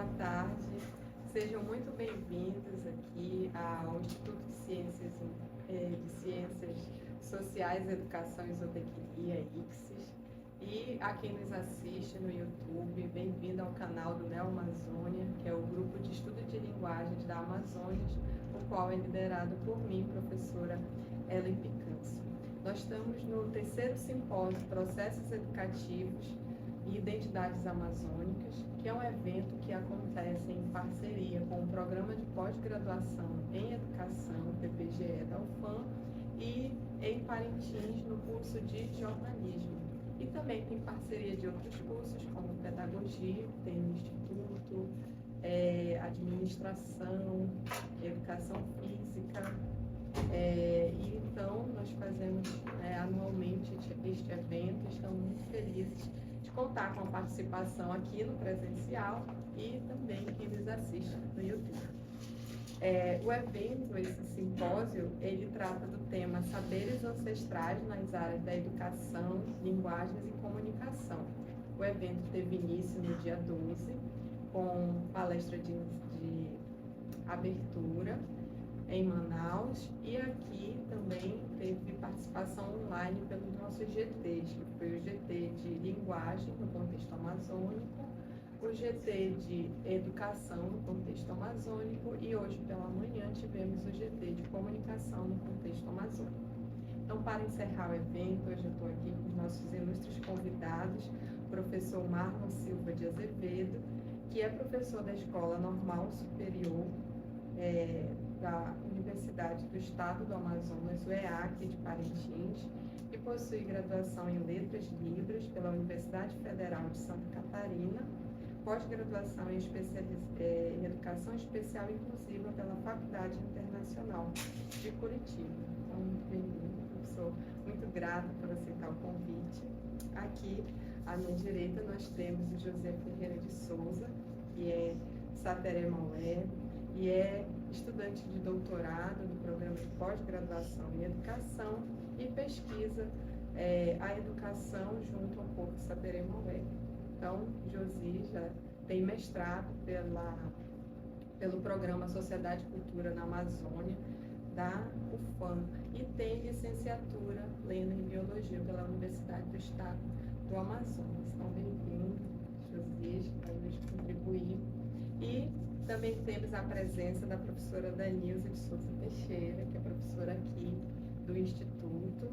boa tarde. Sejam muito bem-vindos aqui ao Instituto de Ciências Sociais, Educação e Zootecnia, ICSES. E a quem nos assiste no YouTube, bem-vindo ao canal do Neo Amazônia, que é o grupo de estudo de linguagens da Amazônia, o qual é liderado por mim, professora Ellen Picâncio. Nós estamos no terceiro simpósio Processos Educativos e Identidades Amazônicas, que é um evento que acontece em parceria com o Programa de Pós-Graduação em Educação, PPGE da UFAM, e em Parintins, no curso de Jornalismo. E também tem parceria de outros cursos, como Pedagogia, que tem no Instituto, Administração, Educação Física. E então, nós fazemos anualmente este evento, estamos muito felizes de contar com a participação aqui no presencial e também quem nos assiste no YouTube. O evento, esse simpósio, ele trata do tema Saberes Ancestrais nas áreas da educação, linguagens e comunicação. O evento teve início no dia 12, com palestra de abertura em Manaus, e aqui também teve participação online pelos nossos GTs, que foi o GT de Linguagem no contexto amazônico, o GT de Educação no contexto amazônico e hoje pela manhã tivemos o GT de Comunicação no contexto amazônico. Então, para encerrar o evento, hoje eu estou aqui com os nossos ilustres convidados, o professor Marlon Silva de Azevedo, que é professor da Escola Normal Superior da Universidade do Estado do Amazonas, o EAC de Parintins, e possui graduação em Letras Libras pela Universidade Federal de Santa Catarina, pós-graduação em Educação Especial Inclusiva pela Faculdade Internacional de Curitiba. Então, muito bem-vindo, professor. Muito grata por aceitar o convite. Aqui, à minha direita, nós temos o José Ferreira de Souza, que é Sateré Maué, e é estudante de doutorado do programa de pós-graduação em educação e pesquisa a educação junto ao Porto Sateré Maué. Então, Josi já tem mestrado pelo programa Sociedade e Cultura na Amazônia, da UFAM, e tem licenciatura plena em Biologia pela Universidade do Estado do Amazonas. Então, bem-vindo, Josi, para nos contribuir. E também temos a presença da professora Danilza de Souza Teixeira, que é professora aqui do Instituto.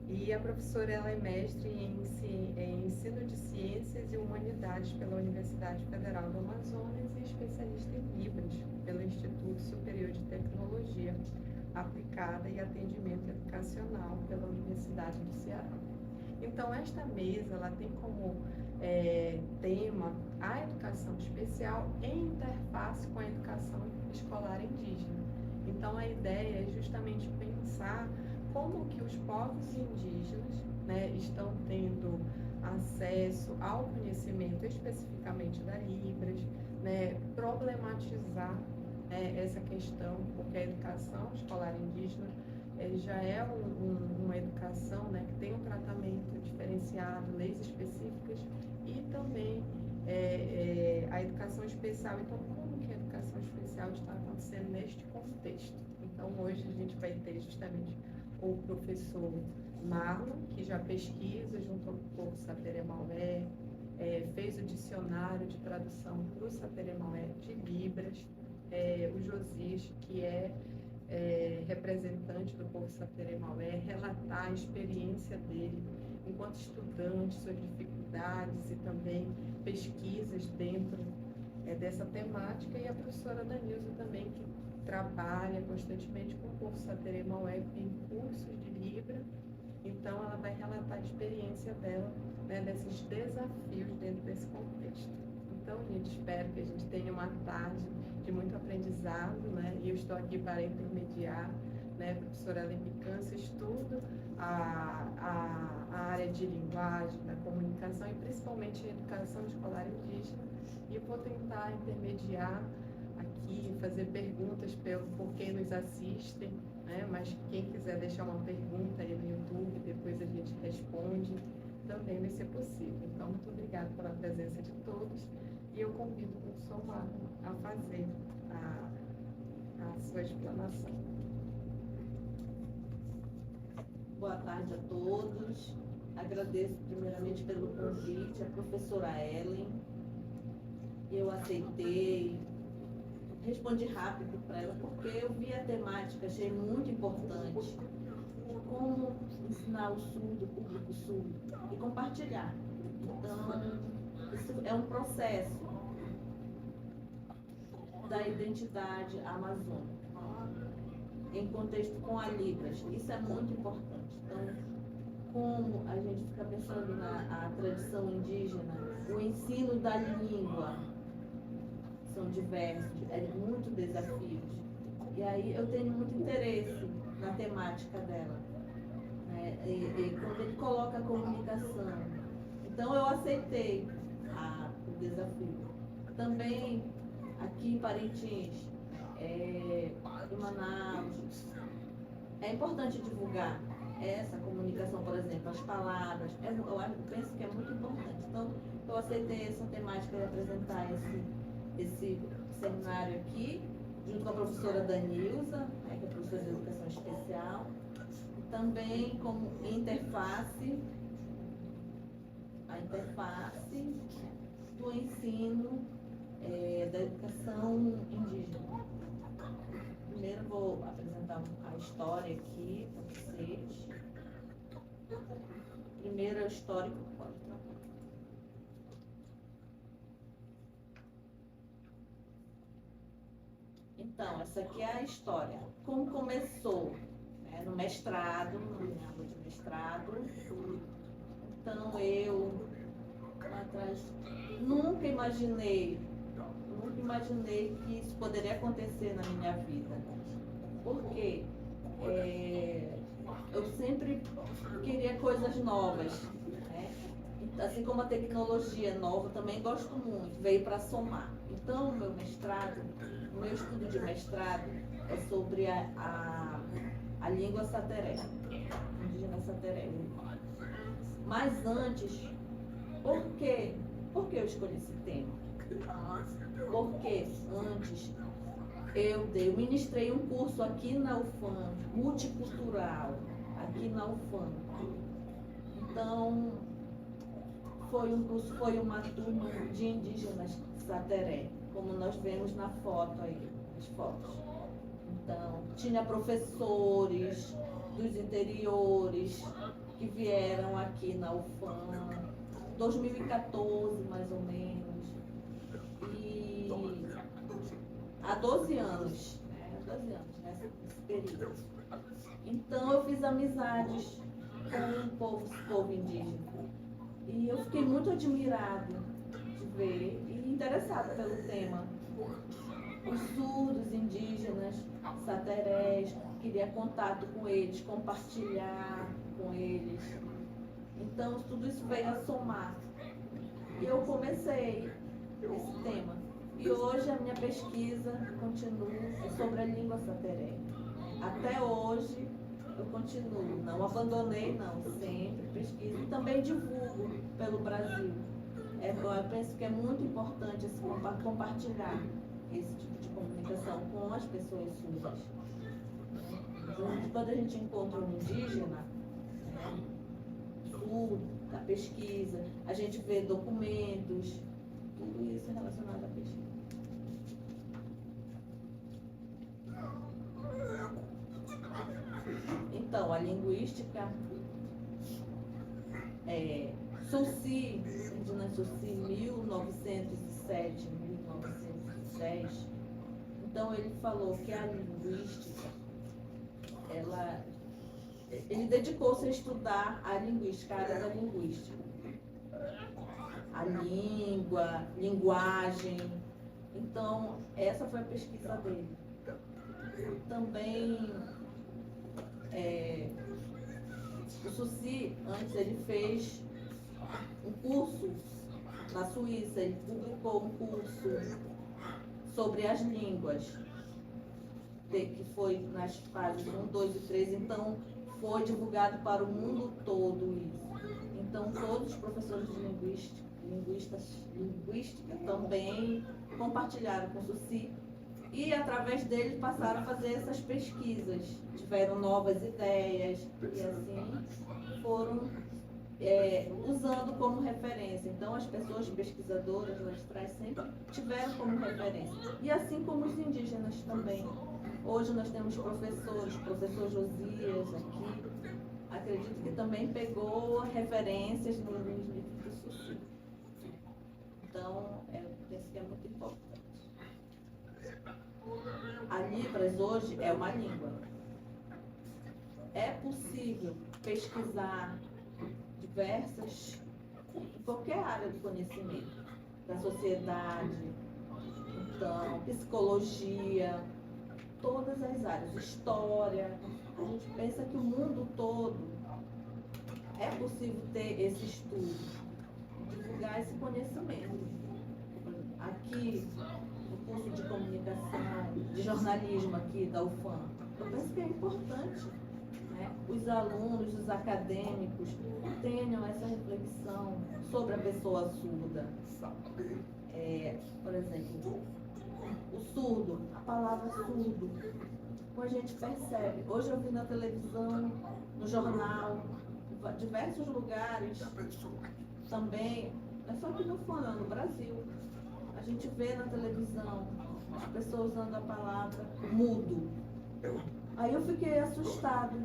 E a professora ela é mestre em Ensino de Ciências e Humanidades pela Universidade Federal do Amazonas e especialista em Libras pelo Instituto Superior de Tecnologia Aplicada e Atendimento Educacional pela Universidade do Ceará. Então, esta mesa ela tem como tema a educação especial em interface com a educação escolar indígena. Então, a ideia é justamente pensar como que os povos indígenas estão tendo acesso ao conhecimento especificamente da Libras, problematizar essa questão, porque a educação escolar indígena já é uma educação que tem um tratamento diferenciado, leis específicas e também a educação especial. Então, como que a educação especial está acontecendo neste contexto? Então, hoje a gente vai ter justamente o professor Marlon, que já pesquisa junto ao povo Sateré Maué, fez o dicionário de tradução para o Sateré Maué de Libras, o Josis, que é representante do povo Sateré Maué, relatar a experiência dele enquanto estudante, suas dificuldades e também pesquisas dentro dessa temática, e a professora Danilza também, que trabalha constantemente com o povo Sateré Maué em cursos de Libra. Então, ela vai relatar a experiência dela, desses desafios dentro desse contexto. Então, gente, espero que a gente tenha uma tarde de muito aprendizado, e eu estou aqui para intermediar, professora Ellen Picâncio, estudo a área de linguagem, da comunicação e principalmente a educação escolar indígena, e vou tentar intermediar aqui, fazer perguntas por quem nos assistem, mas quem quiser deixar uma pergunta aí no YouTube, depois a gente responde, também vai ser possível. Então, muito obrigada pela presença de todos, e eu convido o professor Marlon fazer a sua explanação. Boa tarde a todos. Agradeço primeiramente pelo convite, a professora Ellen. Eu aceitei, respondi rápido para ela, porque eu vi a temática, achei muito importante. Como ensinar o surdo, o público surdo, e compartilhar. Então, isso é um processo da identidade amazônica, em contexto com a Libras. Isso é muito importante. Então, como a gente fica pensando na tradição indígena, o ensino da língua são diversos, é muito desafios. E aí eu tenho muito interesse na temática dela, né? E quando ele coloca a comunicação, então eu aceitei o desafio. Também aqui em Parintins, em Manaus, é importante divulgar essa comunicação, por exemplo, as palavras. Eu penso que é muito importante. Então, eu aceitei essa temática de apresentar esse seminário aqui, junto com a professora Danilza, né, que é professora de Educação Especial, também como interface, a interface do ensino da educação indígena. Primeiro vou apresentar a história aqui para vocês. Primeiro é o histórico. Então, essa aqui é a história. Como começou, né, no mestrado, na minha aula de mestrado. Então, eu, lá atrás, nunca imaginei que isso poderia acontecer na minha vida. Porque eu sempre queria coisas novas, né? Assim como a tecnologia nova, também gosto muito, veio para somar. Então, o meu estudo de mestrado é sobre a língua sateré, indígena sateré. Mas antes, por que eu escolhi esse tema? Porque antes eu ministrei um curso aqui na UFAM, multicultural, aqui na UFAM. Então, foi uma turma de indígenas sateré, como nós vemos na foto aí, as fotos. Então, tinha professores dos interiores que vieram aqui na UFAM, 2014 mais ou menos, e há 12 anos, nesse período. Então eu fiz amizades com o povo indígena. E eu fiquei muito admirada de ver e interessada pelo tema. Os surdos indígenas, saterés, queria contato com eles, compartilhar com eles. Então tudo isso veio a somar. E eu comecei esse tema. E hoje a minha pesquisa continua sobre a língua sateré. Até hoje eu continuo, não abandonei não, sempre pesquiso e também divulgo pelo Brasil. Eu penso que é muito importante assim, compartilhar esse tipo de comunicação com as pessoas surdas. Então, quando a gente encontra um indígena, surdo, da pesquisa, a gente vê documentos, tudo isso relacionado à pesquisa. Então, a linguística Sulci, indígena Sulci, 1907, 1910. Então, ele falou que a linguística, ele dedicou-se a estudar a linguística, a área da linguística. A língua, linguagem. Então, essa foi a pesquisa dele. Também, o Sulci, antes ele fez um curso na Suíça, ele publicou um curso sobre as línguas, que foi nas fases 1, 2 e 3, então foi divulgado para o mundo todo isso. Então todos os professores de linguística também compartilharam com o SUSI e, através dele, passaram a fazer essas pesquisas. Tiveram novas ideias e, assim, foram usando como referência. Então, as pessoas pesquisadoras lá de trás sempre tiveram como referência. E assim como os indígenas também. Hoje nós temos professores, o professor Josias aqui, acredito que também pegou referências nos livros do SUSI. Então, eu penso que é muito importante. A Libras hoje é uma língua. É possível pesquisar diversas, em qualquer área do conhecimento, da sociedade, então, psicologia, todas as áreas, história. A gente pensa que o mundo todo é possível ter esse estudo, divulgar esse conhecimento. Aqui, no curso de comunicação, de jornalismo aqui da UFAM, eu penso que é importante, né, os alunos, os acadêmicos tenham essa reflexão sobre a pessoa surda. Por exemplo, o surdo, a palavra surdo, como a gente percebe. Hoje eu vi na televisão, no jornal, em diversos lugares, também, não é só aqui no Fora, no Brasil, a gente vê na televisão as pessoas usando a palavra mudo. Aí eu fiquei assustada,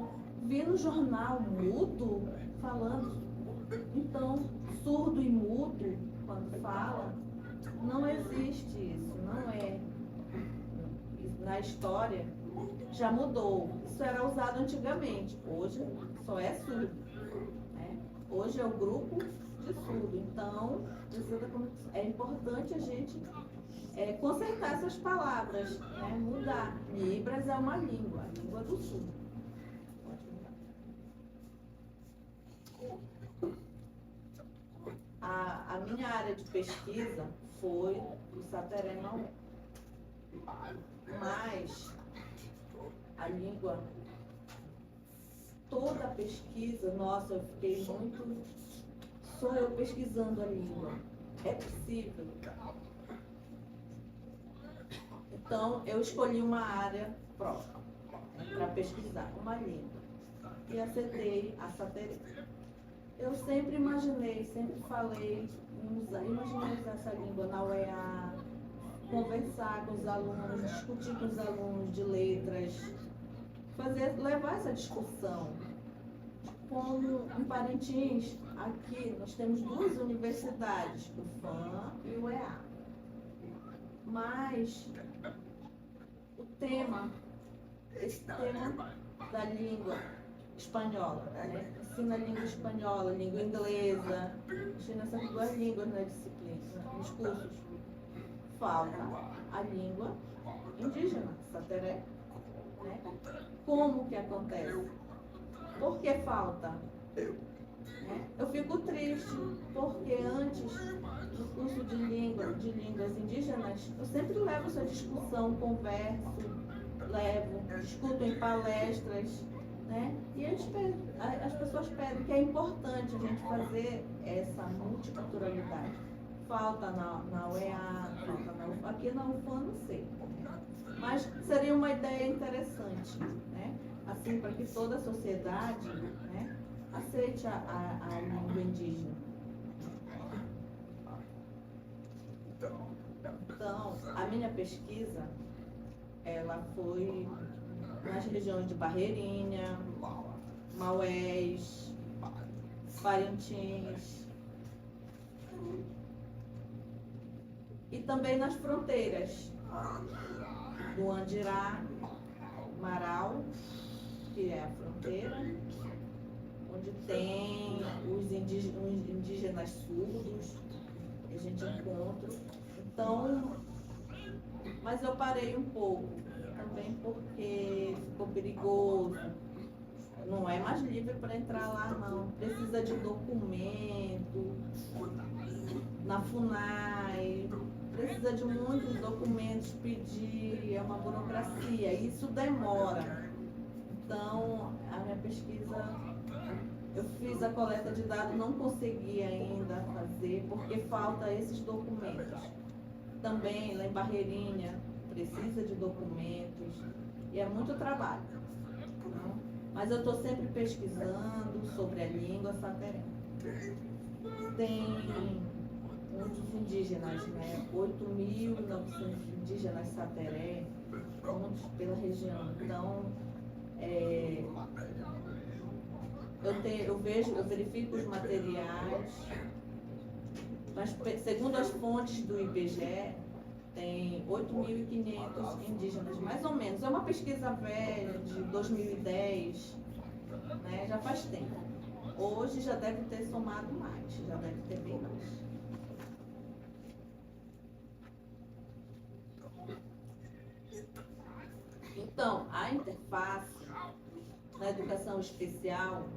vi no jornal mudo falando. Então, surdo e mudo, quando fala, não existe isso, não é. Na história já mudou. Isso era usado antigamente, hoje só é surdo, né? Hoje é o grupo de surdo. Então, é importante a gente consertar essas palavras, né? Mudar. Libras é uma língua, a língua do surdo. Pode mudar. A minha área de pesquisa foi o Sateré Maué. Mas a língua, toda a pesquisa, nossa, eu fiquei muito, só eu pesquisando a língua. É possível. Então, eu escolhi uma área própria para pesquisar, uma língua. E aceitei a Sateré. Eu sempre imaginei, sempre falei, imaginei usar essa língua na UEA, conversar com os alunos, discutir com os alunos de letras, levar essa discussão. Como em Parintins, aqui nós temos duas universidades, o FAM e o EA. Mas o tema, esse tema da língua espanhola, né? Ensina a língua espanhola, língua inglesa, ensina essas duas línguas na disciplina, nos cursos. Falta a língua indígena, Sateré, né? Como que acontece? Por que falta? Eu fico triste, porque antes, no curso de línguas indígenas, eu sempre levo essa discussão, converso, discuto em palestras, né? E as pessoas pedem que é importante a gente fazer essa multiculturalidade. Falta na UEA, falta aqui na UFAM, não sei. Mas seria uma ideia interessante, né? Assim, para que toda a sociedade, né, aceite a língua indígena. Então, a minha pesquisa, ela foi nas regiões de Barreirinha, Maués, Parintins, e também nas fronteiras do Andirá, Marau, que é a fronteira, onde tem os indígenas surdos, que a gente encontra. Então, mas eu parei um pouco, também porque ficou perigoso. Não é mais livre para entrar lá, não. Precisa de documento, na FUNAI, precisa de muitos documentos, pedir, é uma burocracia, isso demora. Então, a minha pesquisa, eu fiz a coleta de dados, não consegui ainda fazer, porque falta esses documentos. Também lá em Barreirinha precisa de documentos e é muito trabalho. Não? Mas eu estou sempre pesquisando sobre a língua sateré. Tem muitos indígenas, né? 8.900 indígenas sateré, muitos pela região. Então, eu verifico os materiais, mas segundo as fontes do IBGE, tem 8.500 indígenas, mais ou menos. É uma pesquisa velha, de 2010, né? Já faz tempo. Hoje já deve ter somado mais, já deve ter bem mais. Então, a interface na educação especial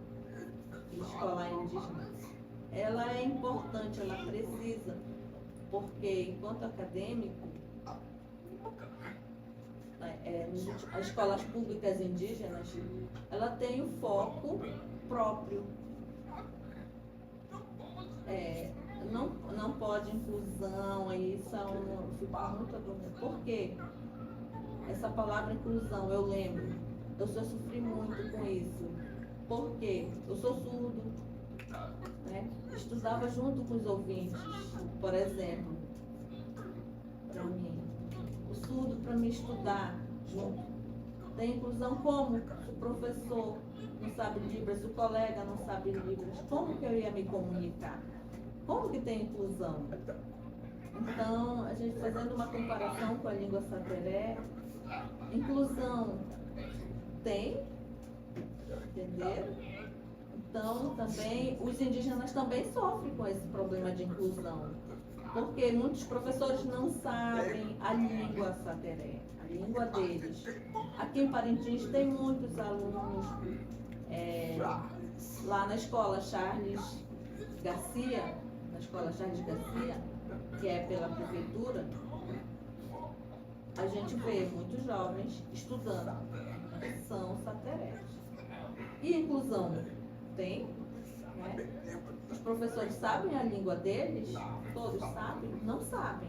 e escolar indígena, ela é importante, ela precisa, porque enquanto acadêmico, as escolas públicas indígenas, ela tem o foco próprio. Não pode inclusão, aí isso eu fico muito adorada. Por quê? Essa palavra inclusão, eu lembro, eu só sofri muito com isso. Por quê? Eu sou surdo, né? Estudava junto com os ouvintes, por exemplo, para mim. O surdo, para mim estudar junto. Tem inclusão como? Se o professor não sabe Libras, se o colega não sabe Libras, como que eu ia me comunicar? Como que tem inclusão? Então, a gente fazendo uma comparação com a língua sateré, inclusão tem, entenderam? Então, também, os indígenas também sofrem com esse problema de inclusão, porque muitos professores não sabem a língua sateré, a língua deles. Aqui em Parintins tem muitos alunos, lá na escola Charles Garcia, que é pela prefeitura, a gente vê muitos jovens estudando, são saterés. E inclusão tem, né? Os professores sabem a língua deles? Todos sabem? Não sabem.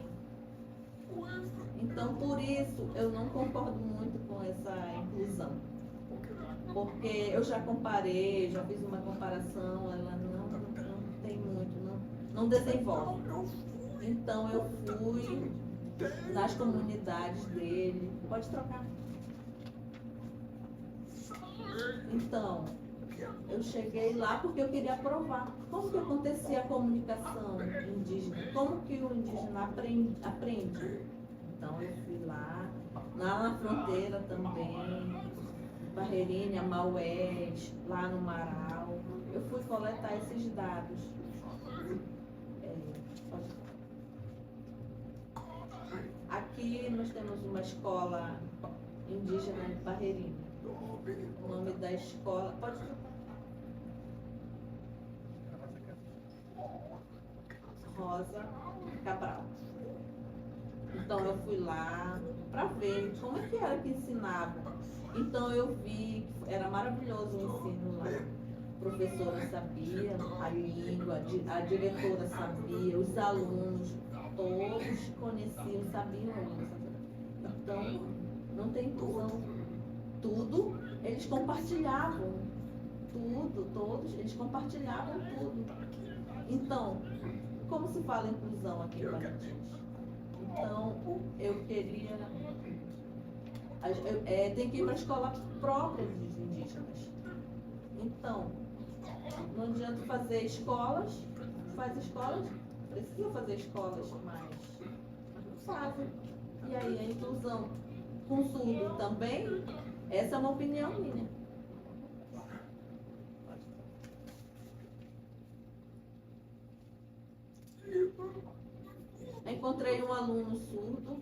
Então, por isso, eu não concordo muito com essa inclusão. Porque eu já comparei, já fiz uma comparação, ela não tem muito, não desenvolve. Então, eu fui nas comunidades dele. Pode trocar. Então, eu cheguei lá porque eu queria provar como que acontecia a comunicação indígena, como que o indígena aprende. Então, eu fui lá na fronteira também, Barreirinha, Maués, lá no Marau. Eu fui coletar esses dados. Aqui nós temos uma escola indígena em Barreirinha. O nome da escola... Pode trocar. Rosa Cabral. Então eu fui lá para ver como é que era que ensinava. Então eu vi que era maravilhoso o ensino lá. A professora sabia a língua, a diretora sabia, os alunos, todos conheciam, sabiam a língua. Então não tem inclusão. Tudo eles compartilhavam. Tudo, todos, eles compartilhavam tudo. Então, como se fala inclusão aqui em Parintins? Então, eu queria... tem que ir para a escola própria dos indígenas. Então, não adianta fazer escolas, faz escolas, precisa fazer escolas, mas não fazem. E aí a inclusão com surdo também, essa é uma opinião minha. Encontrei um aluno surdo,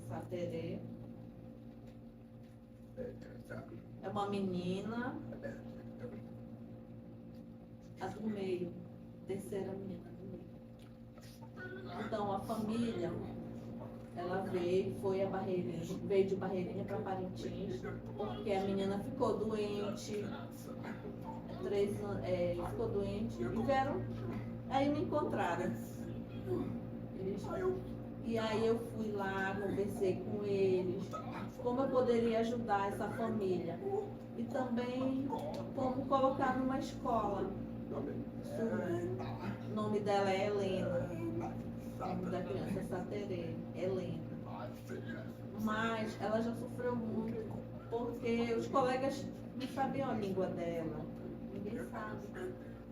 sateré. É uma menina, a do meio, terceira menina do meio. Então a família, ela veio de Barreirinha para Parintins, porque a menina ficou doente, ficou doente, e vieram, aí me encontraram. Eles E aí eu fui lá, conversei com eles, como eu poderia ajudar essa família. E também como colocar numa escola. O nome dela é Helena, o nome da criança é Saterê, Helena. Mas ela já sofreu muito, porque os colegas não sabiam a língua dela, ninguém sabe.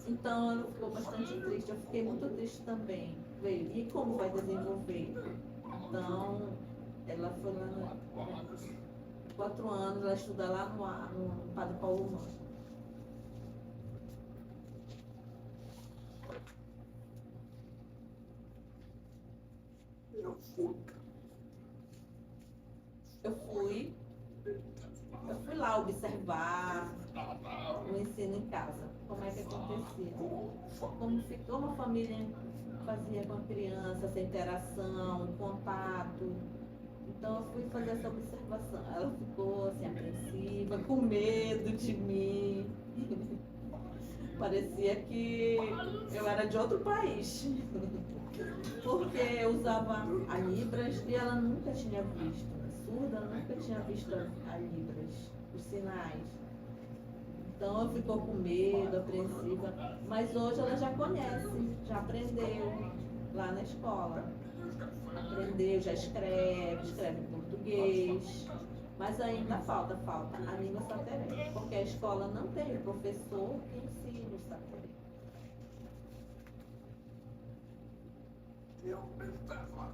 Então ela ficou bastante triste, eu fiquei muito triste também. Veio, e como vai desenvolver? Então, ela foi lá, 4 anos, ela estuda lá no Padre Paulo Mano. Eu fui lá observar o ensino em casa, como é que acontecia. Como ficou uma família fazia com a criança, essa interação, contato. Então eu fui fazer essa observação. Ela ficou assim, apreensiva, com medo de mim. Parecia que eu era de outro país. Porque eu usava a Libras e ela nunca tinha visto. Surda nunca tinha visto a Libras, os sinais. Então ela ficou com medo, apreensiva. Mas hoje ela já conhece, já aprendeu lá na escola. Aprendeu, já escreve em português. Mas ainda falta a língua sateré. Porque a escola não tem o professor que ensina o sateré.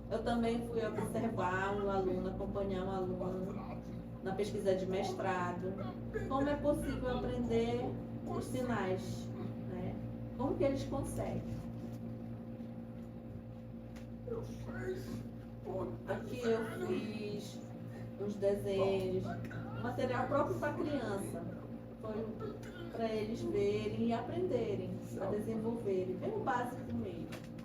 Eu também fui observar um aluno, acompanhar um aluno na pesquisa de mestrado. Como é possível aprender os sinais, né? Como que eles conseguem? Aqui eu fiz uns desenhos, material próprio para criança. Foi para eles verem e aprenderem, a desenvolverem, bem o básico mesmo.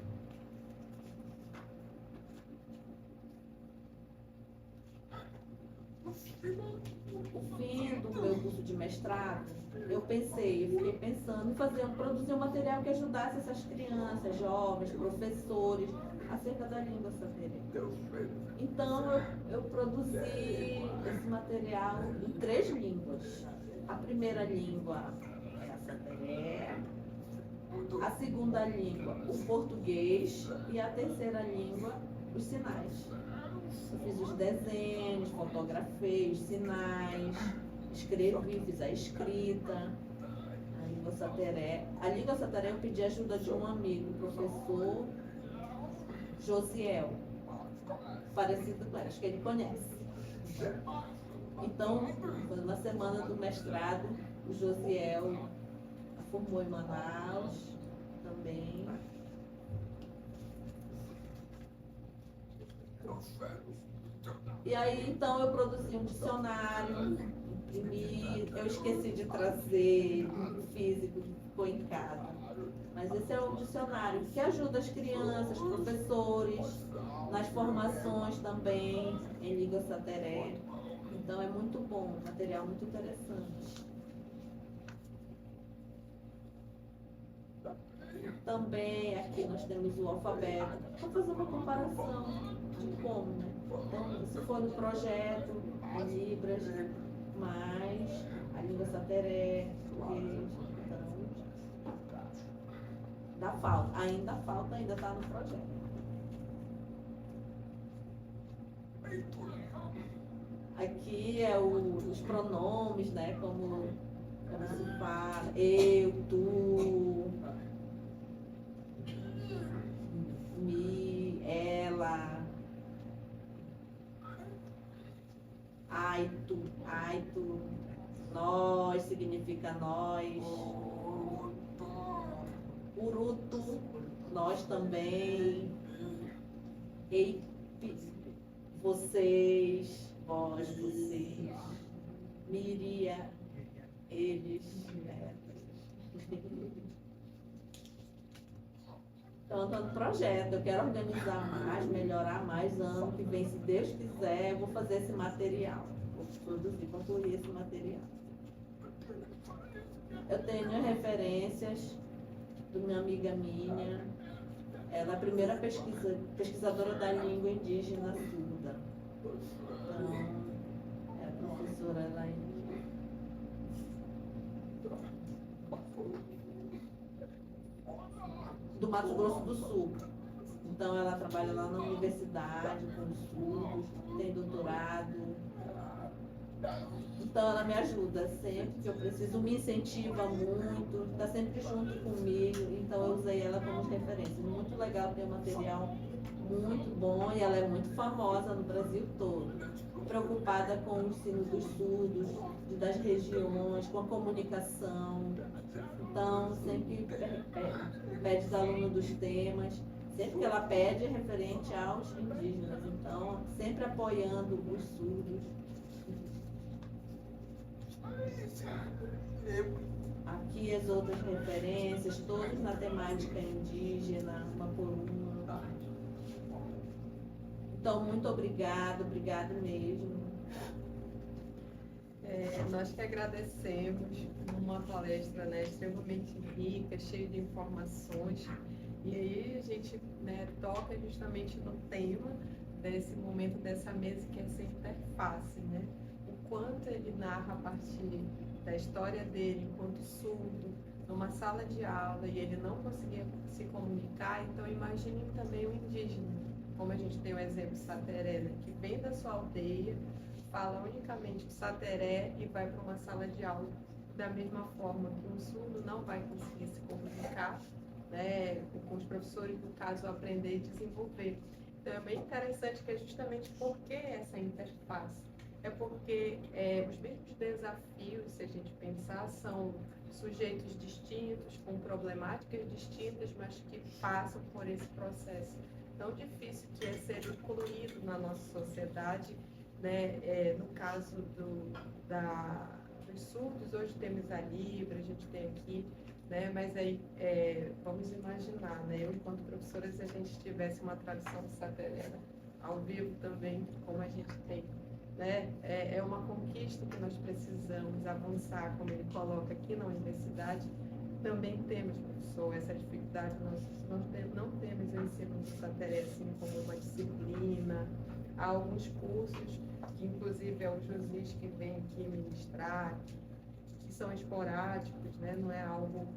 O fim do meu curso de mestrado, eu fiquei pensando em produzir um material que ajudasse essas crianças, jovens, professores, acerca da língua sateré. Então eu produzi esse material em 3 línguas. A primeira língua é a sateré, a segunda língua, o português, e a terceira língua, os sinais. Eu fiz os desenhos, fotografei os sinais, escrevi, fiz a escrita, a língua sateré. A língua sateré eu pedi ajuda de um amigo, o professor Josiel, parecido com ele, acho que ele conhece. Então, na semana do mestrado, o Josiel formou em Manaus também. E aí, então, eu produzi um dicionário, imprimi, eu esqueci de trazer o físico, ficou em casa. Mas esse é o dicionário que ajuda as crianças, professores, nas formações também, em língua sateré. Então, é muito bom, material muito interessante. Também aqui nós temos o alfabeto, para fazer uma comparação de como, né? Então, se for no projeto, em Libras, mais a língua sateré, português, então, ainda está no projeto. Aqui é os pronomes, né? Como se fala, eu, tu, mi, ela, aitu, nós significa nós, urutu, nós também, eipi, vocês, vós, vocês, miria, eles, Então, estou no projeto, eu quero organizar mais, melhorar mais. Ano que vem, se Deus quiser, eu vou fazer esse material. Vou produzir, concluir esse material. Eu tenho referências de uma amiga minha, Ela é a primeira pesquisadora da língua indígena surda. Então, é a professora Elaine. Do Mato Grosso do Sul. Então, ela trabalha lá na universidade com os surdos, tem doutorado. Então, ela me ajuda sempre que eu preciso, me incentiva muito, está sempre junto comigo. Então, eu usei ela como referência. Muito legal, tem um material muito bom e ela é muito famosa no Brasil todo. Preocupada com o ensino dos surdos, das regiões, com a comunicação. Então, sempre pede os alunos dos temas. Sempre que ela pede é referente aos indígenas. Então, sempre apoiando os surdos. Aqui as outras referências, todas na temática indígena, uma por uma. Então, muito obrigado mesmo. Nós que agradecemos, uma palestra, né, extremamente rica, cheia de informações. E aí a gente, né, toca justamente no tema desse momento, dessa mesa, que é essa interface, né? O quanto ele narra a partir da história dele enquanto surdo, numa sala de aula, e ele não conseguia se comunicar. Então imaginem também o indígena, como a gente tem o exemplo de Sateré, né, que vem da sua aldeia, fala unicamente o sateré e vai para uma sala de aula. Da mesma forma que um surdo não vai conseguir se comunicar, né, com os professores, no caso, aprender e desenvolver. Então é bem interessante que é justamente porque essa interface. É porque os mesmos desafios, se a gente pensar, são sujeitos distintos, com problemáticas distintas, mas que passam por esse processo tão difícil que é ser incluído na nossa sociedade, né? No caso dos surdos, hoje temos a Libra, a gente tem aqui, né? Mas aí vamos imaginar, né? Eu, enquanto professora, se a gente tivesse uma tradução de Sateré ao vivo também, como a gente tem, né? É uma conquista que nós precisamos avançar, como ele coloca aqui na universidade. Também temos, professor, essa dificuldade, nós não temos o ensino do Sateré assim como uma disciplina. Há alguns cursos, que inclusive é o Josias que vem aqui ministrar, que são esporádicos, né? Não é algo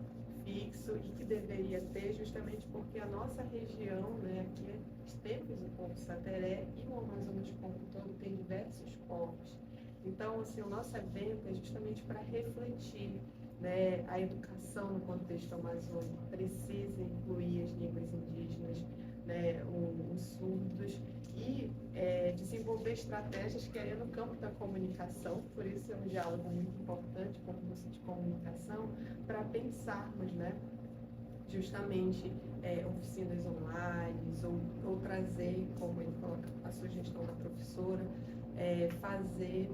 fixo, e que deveria ter, justamente porque a nossa região, né, aqui temos o povo Sateré e o Amazonas como um todo tem diversos povos. Então, assim, o nosso evento é justamente para refletir, né, a educação no contexto amazônico precisa incluir as línguas indígenas, né, os surdos, e desenvolver estratégias que é no campo da comunicação. Por isso é um diálogo muito importante com o curso de comunicação, para pensarmos, né, justamente oficinas online, ou trazer, como ele coloca a sugestão da professora, fazer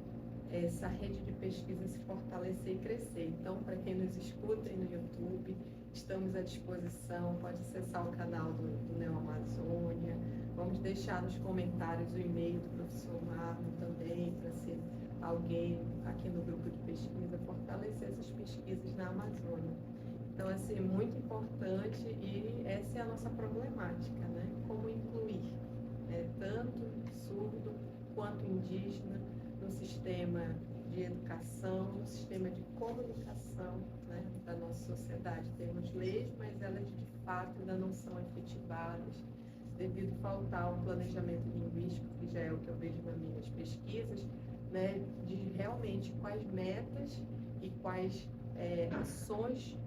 essa rede de pesquisa se fortalecer e crescer. Então, para quem nos escuta aí no YouTube, estamos à disposição, pode acessar o canal do Neo Amazônia. Vamos deixar nos comentários o e-mail do professor Marlon também, para ser alguém aqui no grupo de pesquisa, fortalecer essas pesquisas na Amazônia. Então, assim, muito importante, e essa é a nossa problemática, né? Como incluir tanto surdo quanto indígena no sistema de educação, no sistema de comunicação, né, da nossa sociedade. Temos leis, mas elas de fato ainda não são efetivadas, devido a faltar um planejamento linguístico, que já é o que eu vejo nas minhas pesquisas, né, de realmente quais metas e quais ações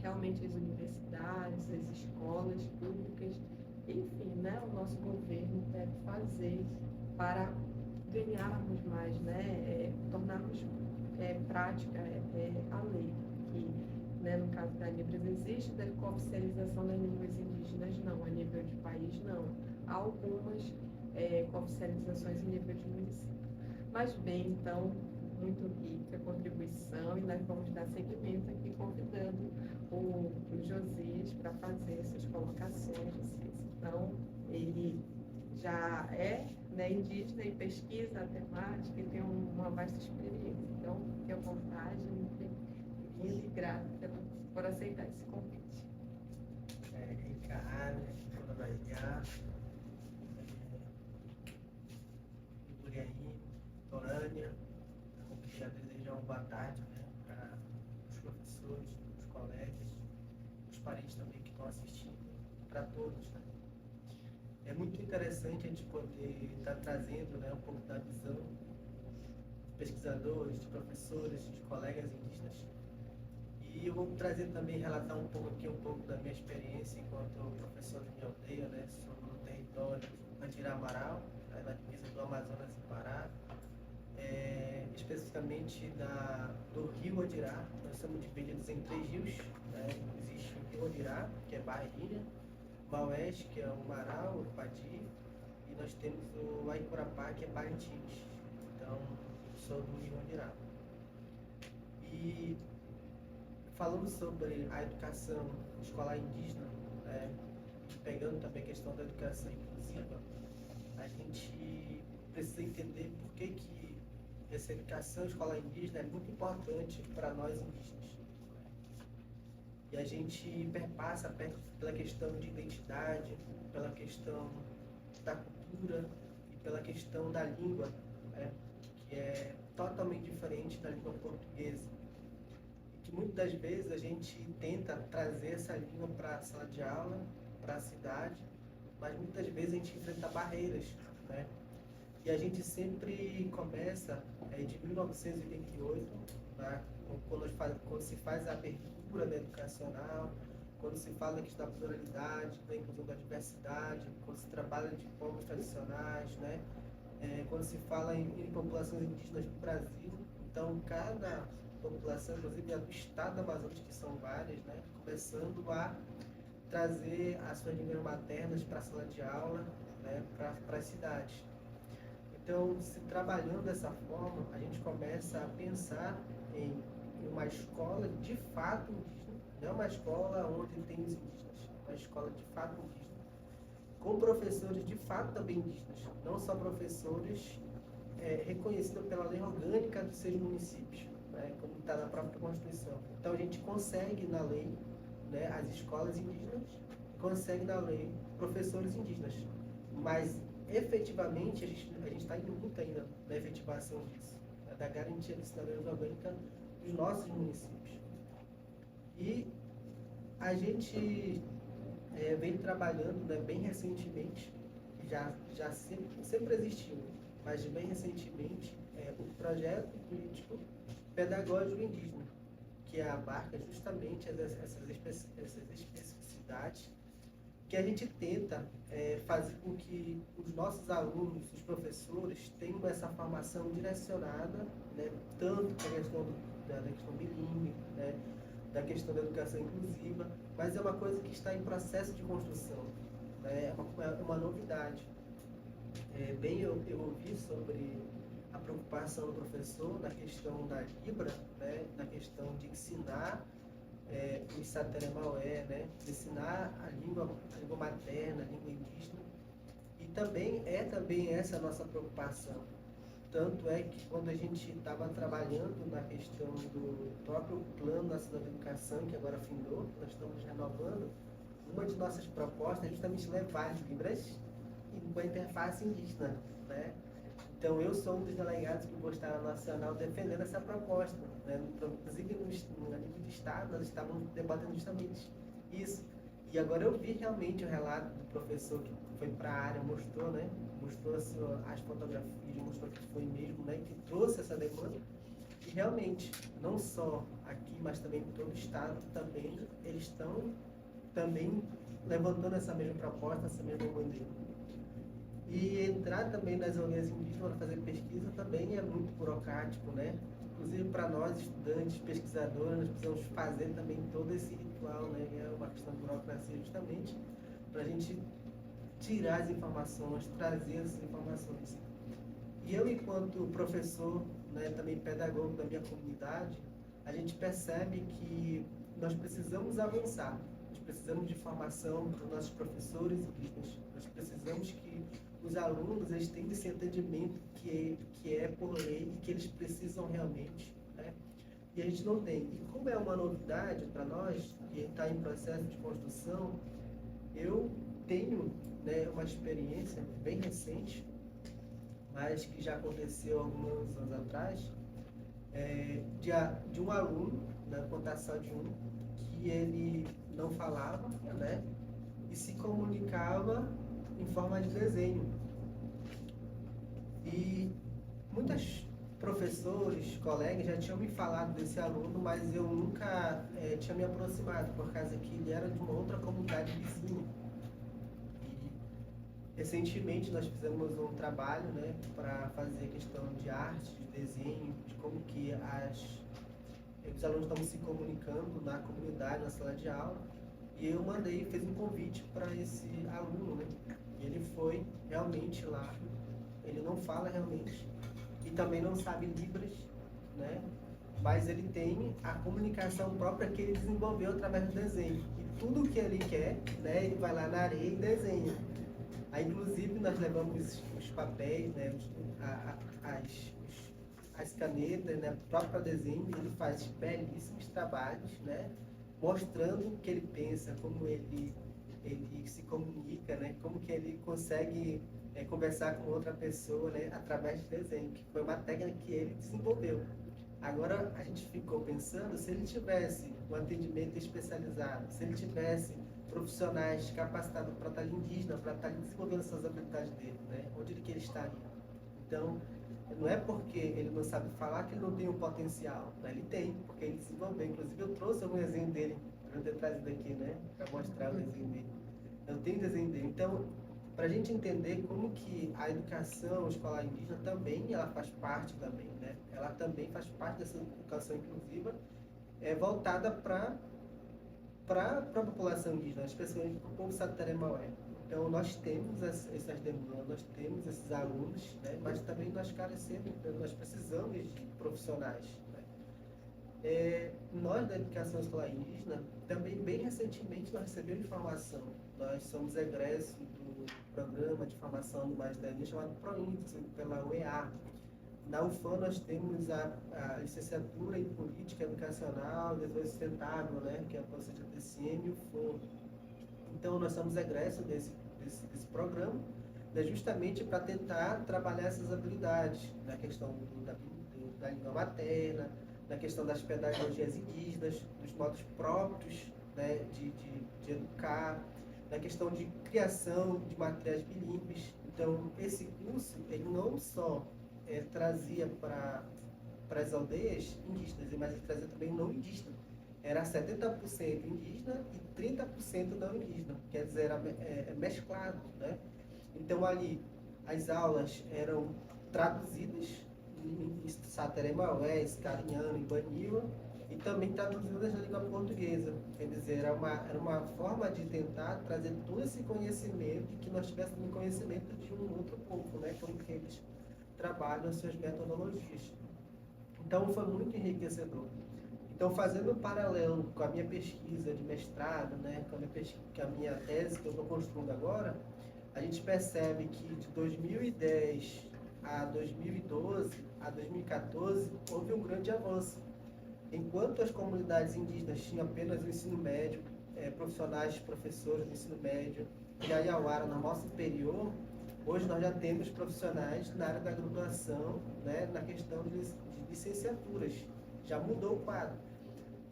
realmente as universidades, as escolas públicas, enfim, né, o nosso governo deve fazer para ganharmos mais, né, tornarmos prática a lei, que, né, no caso da Libras existe, da cooficialização das línguas indígenas não, a nível de país não. Há algumas cooficializações a nível de município. Mas bem, então, muito rica a contribuição, e nós vamos dar seguimento aqui convidando o Josias para fazer essas colocações. Então, ele já é, né, indígena e pesquisa a temática e tem uma vasta experiência. Então, fique à vontade, muito bem-vindo e grata por aceitar esse convite. Ricardo, da RH, Iturriaí, Torânia. Eu queria desejar uma boa tarde, né, para os professores, os colegas, os parentes também que estão assistindo, para todos, né. É muito interessante a gente poder estar trazendo, né, um pouco da visão de pesquisadores, de professores, de colegas indígenas. E eu vou trazer também, relatar um pouco da minha experiência enquanto professor de minha aldeia, né, sobre o território Andiramaral, né, na divisa do Amazonas e Pará, especificamente do rio Andirá. Nós somos divididos em 3 rios, né. Existe o rio Andirá, que é Barrilha, Maués, que é o Marau, o Padi, e nós temos o Aicurapá, que é Parintins. Então, sou do rio Andirá. E falando sobre a educação escolar indígena, né, pegando também a questão da educação inclusiva, a gente precisa entender por que essa educação escolar indígena é muito importante para nós indígenas. E a gente perpassa pela questão de identidade, pela questão da cultura e pela questão da língua, né, que é totalmente diferente da língua portuguesa. E que muitas das vezes a gente tenta trazer essa língua para a sala de aula, para a cidade, mas muitas vezes a gente enfrenta barreiras, né? E a gente sempre começa, de 1988, tá? Quando se faz a abertura da educacional, quando se fala da questão da pluralidade, da inclusão da diversidade, quando se trabalha de povos tradicionais, né? Quando se fala em populações indígenas do Brasil. Então, cada população, inclusive a do estado do Amazonas, que são várias, né? Começando a trazer as suas línguas maternas para a sala de aula, né? Para as cidades. Então, se trabalhando dessa forma, a gente começa a pensar em uma escola de fato indígena, não uma escola onde tem os indígenas, uma escola de fato indígena, com professores de fato também indígenas, não só professores reconhecidos pela lei orgânica dos seus municípios, né, como está na própria Constituição. Então, a gente consegue na lei, né, as escolas indígenas, consegue na lei professores indígenas, mas efetivamente a gente está em luta ainda da efetivação disso, né, da garantia da cidadania orgânica dos nossos municípios. E a gente vem trabalhando, né, bem recentemente, já sempre existiu, mas bem recentemente, o projeto político pedagógico indígena, que abarca justamente essas especificidades, que a gente tenta fazer com que os nossos alunos, os professores, tenham essa formação direcionada, né, tanto para a questão da questão bilíngue, né, da questão da educação inclusiva, mas é uma coisa que está em processo de construção, né, é uma novidade. Eu ouvi sobre a preocupação do professor na questão da Libra, né, na questão de ensinar o Sateré-Maué, né, ensinar a língua materna, a língua indígena, e também essa a nossa preocupação. Tanto é que quando a gente estava trabalhando na questão do próprio Plano Nacional de Educação, que agora findou, nós estamos renovando, uma de nossas propostas é justamente levar Libras com a interface indígena, né? Então, eu sou um dos delegados que vou estar nacional defendendo essa proposta, né? Inclusive, no nível de Estado, nós estávamos debatendo justamente isso. E agora eu vi realmente o relato do professor que foi para a área, mostrou, né? Mostrou as fotografias, mostrou que foi mesmo, né? Que trouxe essa demanda. E realmente, não só aqui, mas também em todo o Estado, também, eles estão também levantando essa mesma proposta, essa mesma bandeira. E entrar também nas aldeias indígenas para fazer pesquisa também é muito burocrático, né? Inclusive para nós, estudantes, pesquisadores, nós precisamos fazer também todo esse ritual, né? É uma questão de burocracia justamente para a gente tirar as informações, trazer essas informações. E eu, enquanto professor, né, também pedagogo da minha comunidade, a gente percebe que nós precisamos avançar. Nós precisamos de formação para os nossos professores indígenas. Nós precisamos que os alunos eles tenham esse entendimento que é por lei e que eles precisam realmente, né? E a gente não tem. E como é uma novidade para nós, que está em processo de construção, eu tenho, né, uma experiência bem recente, mas que já aconteceu alguns anos atrás, de um aluno, na contação de um, que ele não falava, né, e se comunicava em forma de desenho. E muitos professores, colegas já tinham me falado desse aluno, mas eu nunca tinha me aproximado, por causa que ele era de uma outra comunidade vizinha. E recentemente nós fizemos um trabalho, né, para fazer questão de arte, de desenho, de como que os alunos estão se comunicando na comunidade, na sala de aula. E eu fiz um convite para esse aluno, né? E ele foi realmente lá. Ele não fala realmente e também não sabe Libras, né? Mas ele tem a comunicação própria que ele desenvolveu através do desenho. E tudo que ele quer, né, ele vai lá na areia e desenha. Aí, inclusive, nós levamos os papéis, né, as canetas, né, próprio para desenho. Ele faz belíssimos trabalhos, né, mostrando o que ele pensa, como ele se comunica, né, como que ele consegue conversar com outra pessoa, né, através de desenho, que foi uma técnica que ele desenvolveu. Agora, a gente ficou pensando, se ele tivesse um atendimento especializado, se ele tivesse profissionais capacitados para estar indígena, para estar desenvolvendo essas habilidades dele, né, onde ele estaria. Então, não é porque ele não sabe falar que ele não tem um potencial, né? Ele tem, porque ele desenvolveu. Inclusive, eu trouxe algum desenho dele, para eu ter trazido aqui, né, para mostrar o desenho dele. Eu tenho desenho dele. Então, para a gente entender como que a educação escolar indígena também, ela faz parte também, né? Ela também faz parte dessa educação inclusiva, voltada para a população indígena, especialmente para o povo Sateré-Maué. Então, nós temos essas demandas, nós temos esses alunos, né? Mas também nós carecemos, nós precisamos de profissionais, né? Nós, da educação escolar indígena, também, bem recentemente, nós recebemos informação. Nós somos egressos do programa de formação do Magistério indígena chamado PROINDES, pela UEA. Na UFAM, nós temos a licenciatura em Política Educacional e Desenvolvimento Sustentável, né? Que é a POCET TCM e o FON. Então, nós somos egressos desse programa, né, justamente para tentar trabalhar essas habilidades, na questão da língua materna, na questão das pedagogias indígenas, dos modos próprios, né, de educar, na questão de criação de materiais bilíngues. Então, esse curso, ele não só trazia para as aldeias indígenas, mas ele trazia também não indígena. Era 70% indígena e 30% não indígena, quer dizer, era mesclado, né? Então, ali, as aulas eram traduzidas em Sateré-Maué, Escarinhano, em Baniwa, e também traduzidas na língua portuguesa. Quer dizer, era uma forma de tentar trazer todo esse conhecimento e que nós tivéssemos conhecimento de um outro povo, né? Como que eles trabalham as suas metodologias. Então, foi muito enriquecedor. Então, fazendo um paralelo com a minha pesquisa de mestrado, né, com a minha tese que eu estou construindo agora, a gente percebe que de 2010 a 2012, a 2014, houve um grande avanço. Enquanto as comunidades indígenas tinham apenas o ensino médio, profissionais, professores do ensino médio, e a Iauara, normal superior, hoje nós já temos profissionais na área da graduação, né, na questão de licenciaturas. Já mudou o quadro.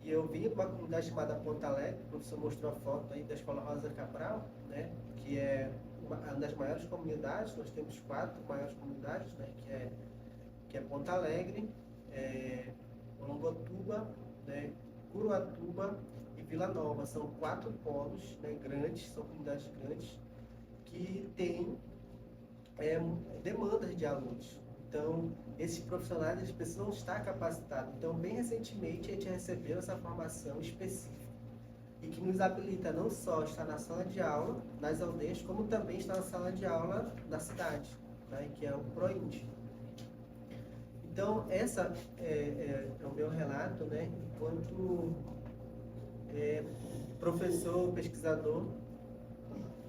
E eu vim de uma comunidade chamada Ponta Alegre, o professor mostrou a foto aí da Escola Rosa Cabral, né, que é uma das maiores comunidades. Nós temos 4 maiores comunidades, né, que é Ponta Alegre, Longotuba, né, Curuatuba e Vila Nova. São 4 polos, né, grandes, são comunidades grandes, que têm demandas de alunos. Então, esses profissionais, eles precisam estar capacitados. Então, bem recentemente, a gente recebeu essa formação específica e que nos habilita não só a estar na sala de aula, nas aldeias, como também estar na sala de aula da cidade, né, que é o PROIND. Então, essa é o meu relato, né, enquanto professor, pesquisador,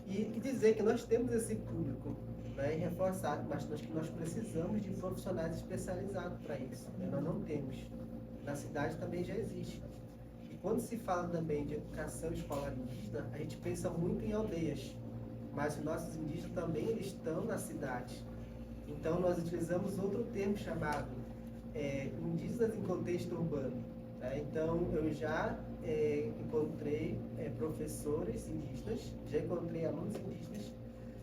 e dizer que nós temos esse público, né, reforçado, mas que nós precisamos de profissionais especializados para isso, né? Nós não temos. Na cidade também já existe. E quando se fala também de educação escolar indígena, a gente pensa muito em aldeias, mas os nossos indígenas também eles estão na cidade. Então, nós utilizamos outro termo chamado indígenas em contexto urbano. Né? Então, eu já encontrei professores indígenas, já encontrei alunos indígenas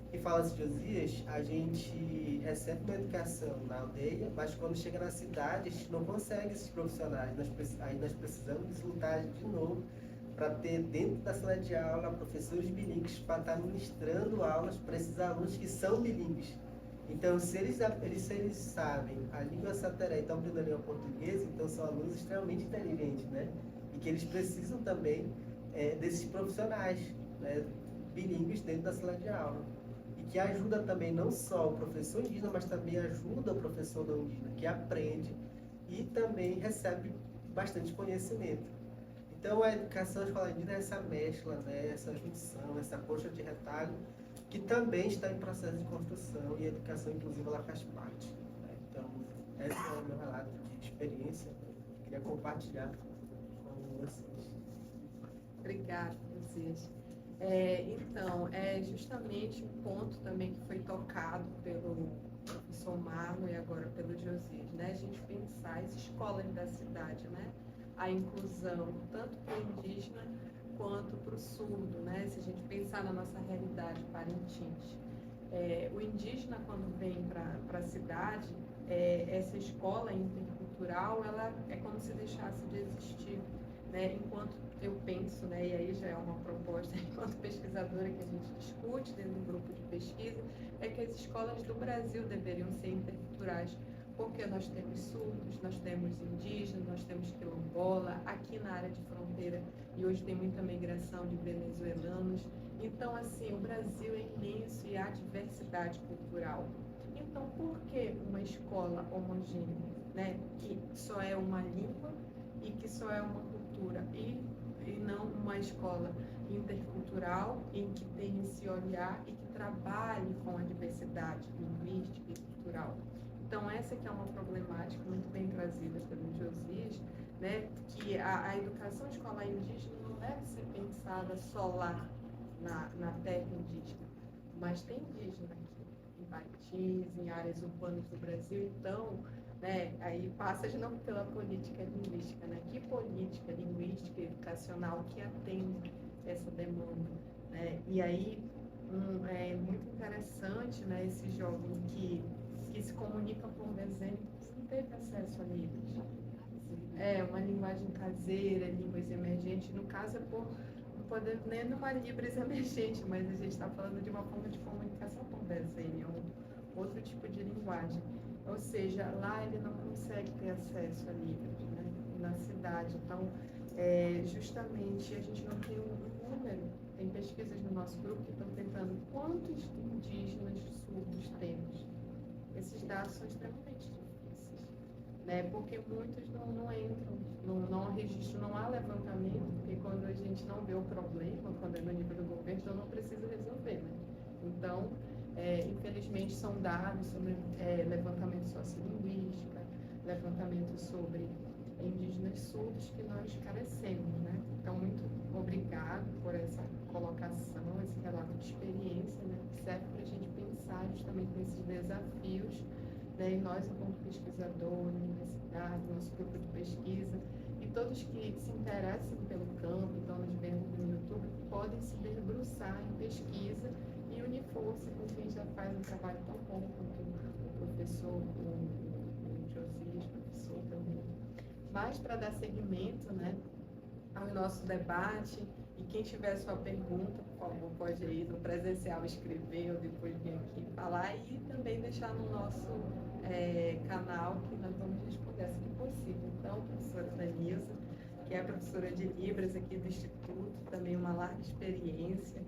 que falam assim: Josias, a gente recebe uma educação na aldeia, mas quando chega na cidade, a gente não consegue esses profissionais. Aí nós precisamos lutar de novo para ter dentro da sala de aula professores bilíngues para estar ministrando aulas para esses alunos que são bilíngues. Então, se eles sabem a língua sateré e estão aprendendo a língua portuguesa, então são alunos extremamente inteligentes, né? E que eles precisam também desses profissionais, né, bilíngues dentro da sala de aula. E que ajuda também não só o professor indígena, mas também ajuda o professor não indígena, que aprende e também recebe bastante conhecimento. Então, a educação escolar indígena é essa mescla, né, essa junção, essa coxa de retalho, que também está em processo de construção, e a educação inclusiva ela faz parte. Né? Então, esse é o meu relato de experiência, que eu queria compartilhar com vocês. Obrigada, Josias. Então, é justamente um ponto também que foi tocado pelo professor Marlon e agora pelo Josias, né? A gente pensar as escolas da cidade, né? A inclusão, tanto para o indígena quanto para o surdo, né? Se a gente pensar na nossa realidade Parintins. O indígena, quando vem para a cidade, essa escola intercultural, ela é como se deixasse de existir, né? Enquanto eu penso, né, e aí já é uma proposta enquanto pesquisadora que a gente discute dentro do grupo de pesquisa, é que as escolas do Brasil deveriam ser interculturais, porque nós temos surdos, nós temos indígenas, nós temos quilombola, aqui na área de fronteira, e hoje tem muita migração de venezuelanos. Então, assim, o Brasil é imenso e há diversidade cultural. Então, por que uma escola homogênea, né, que só é uma língua e que só é uma cultura, e não uma escola intercultural em que tem esse olhar e que trabalhe com a diversidade linguística e cultural? Então, essa que é uma problemática muito bem trazida pelo Josias, né, que a educação escolar indígena não deve ser pensada só lá na terra indígena, mas tem indígena aqui, em Parintins, em áreas urbanas do Brasil. Então, né, aí passa de novo pela política linguística, né? Que política linguística e educacional que atende essa demanda, né? E aí é muito interessante, né, esse jovem que se comunica por desenho, não teve acesso a livros. Uma linguagem caseira, línguas emergentes, no caso não pode nem numa Libras emergente, mas a gente está falando de uma forma de comunicação por desenho, outro tipo de linguagem. Ou seja, lá ele não consegue ter acesso a livros, né, na cidade. Então, justamente, a gente não tem um número. Tem pesquisas no nosso grupo que estão tentando quantos indígenas surdos temos. Esses dados são extremamente difíceis, né, porque muitos não entram, não há registro, não há levantamento, porque quando a gente não vê o problema, quando é no nível do governo, então não precisa resolver, né? Então, infelizmente, são dados sobre levantamento sociolinguística, levantamento sobre indígenas surdos que nós carecemos, né? Então, muito obrigado por essa colocação, esse relato de experiência, né? Que serve para a gente pensar justamente nesses desafios, né? E nós, enquanto pesquisadores, universidade, nosso grupo de pesquisa, e todos que se interessem pelo campo, estão nos vendo no YouTube, podem se debruçar em pesquisa e unir força com quem já faz um trabalho tão bom quanto o professor, o Josias, professor também. Mas para dar seguimento, né, ao nosso debate, e quem tiver sua pergunta, por favor, pode ir no presencial escrever ou depois vir aqui falar, e também deixar no nosso canal, que nós vamos responder assim que possível. Então, professora Danilza, que é a professora de Libras aqui do Instituto, também uma larga experiência.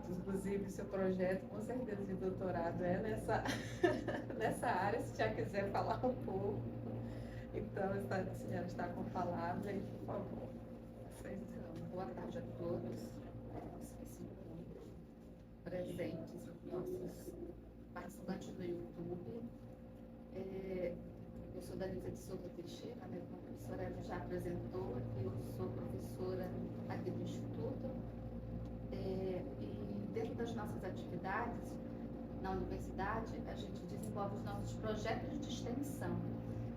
Inclusive, o seu projeto, com certeza, de doutorado é nessa área, se já quiser falar um pouco. Então, a senhora está com a palavra, e, por favor. Então, boa tarde a todos, os que se encontram presentes, os nossos participantes do YouTube. Eu sou Danilza de Souza Teixeira, né, como a professora já apresentou, eu sou professora aqui do Instituto. E dentro das nossas atividades, na universidade, a gente desenvolve os nossos projetos de extensão,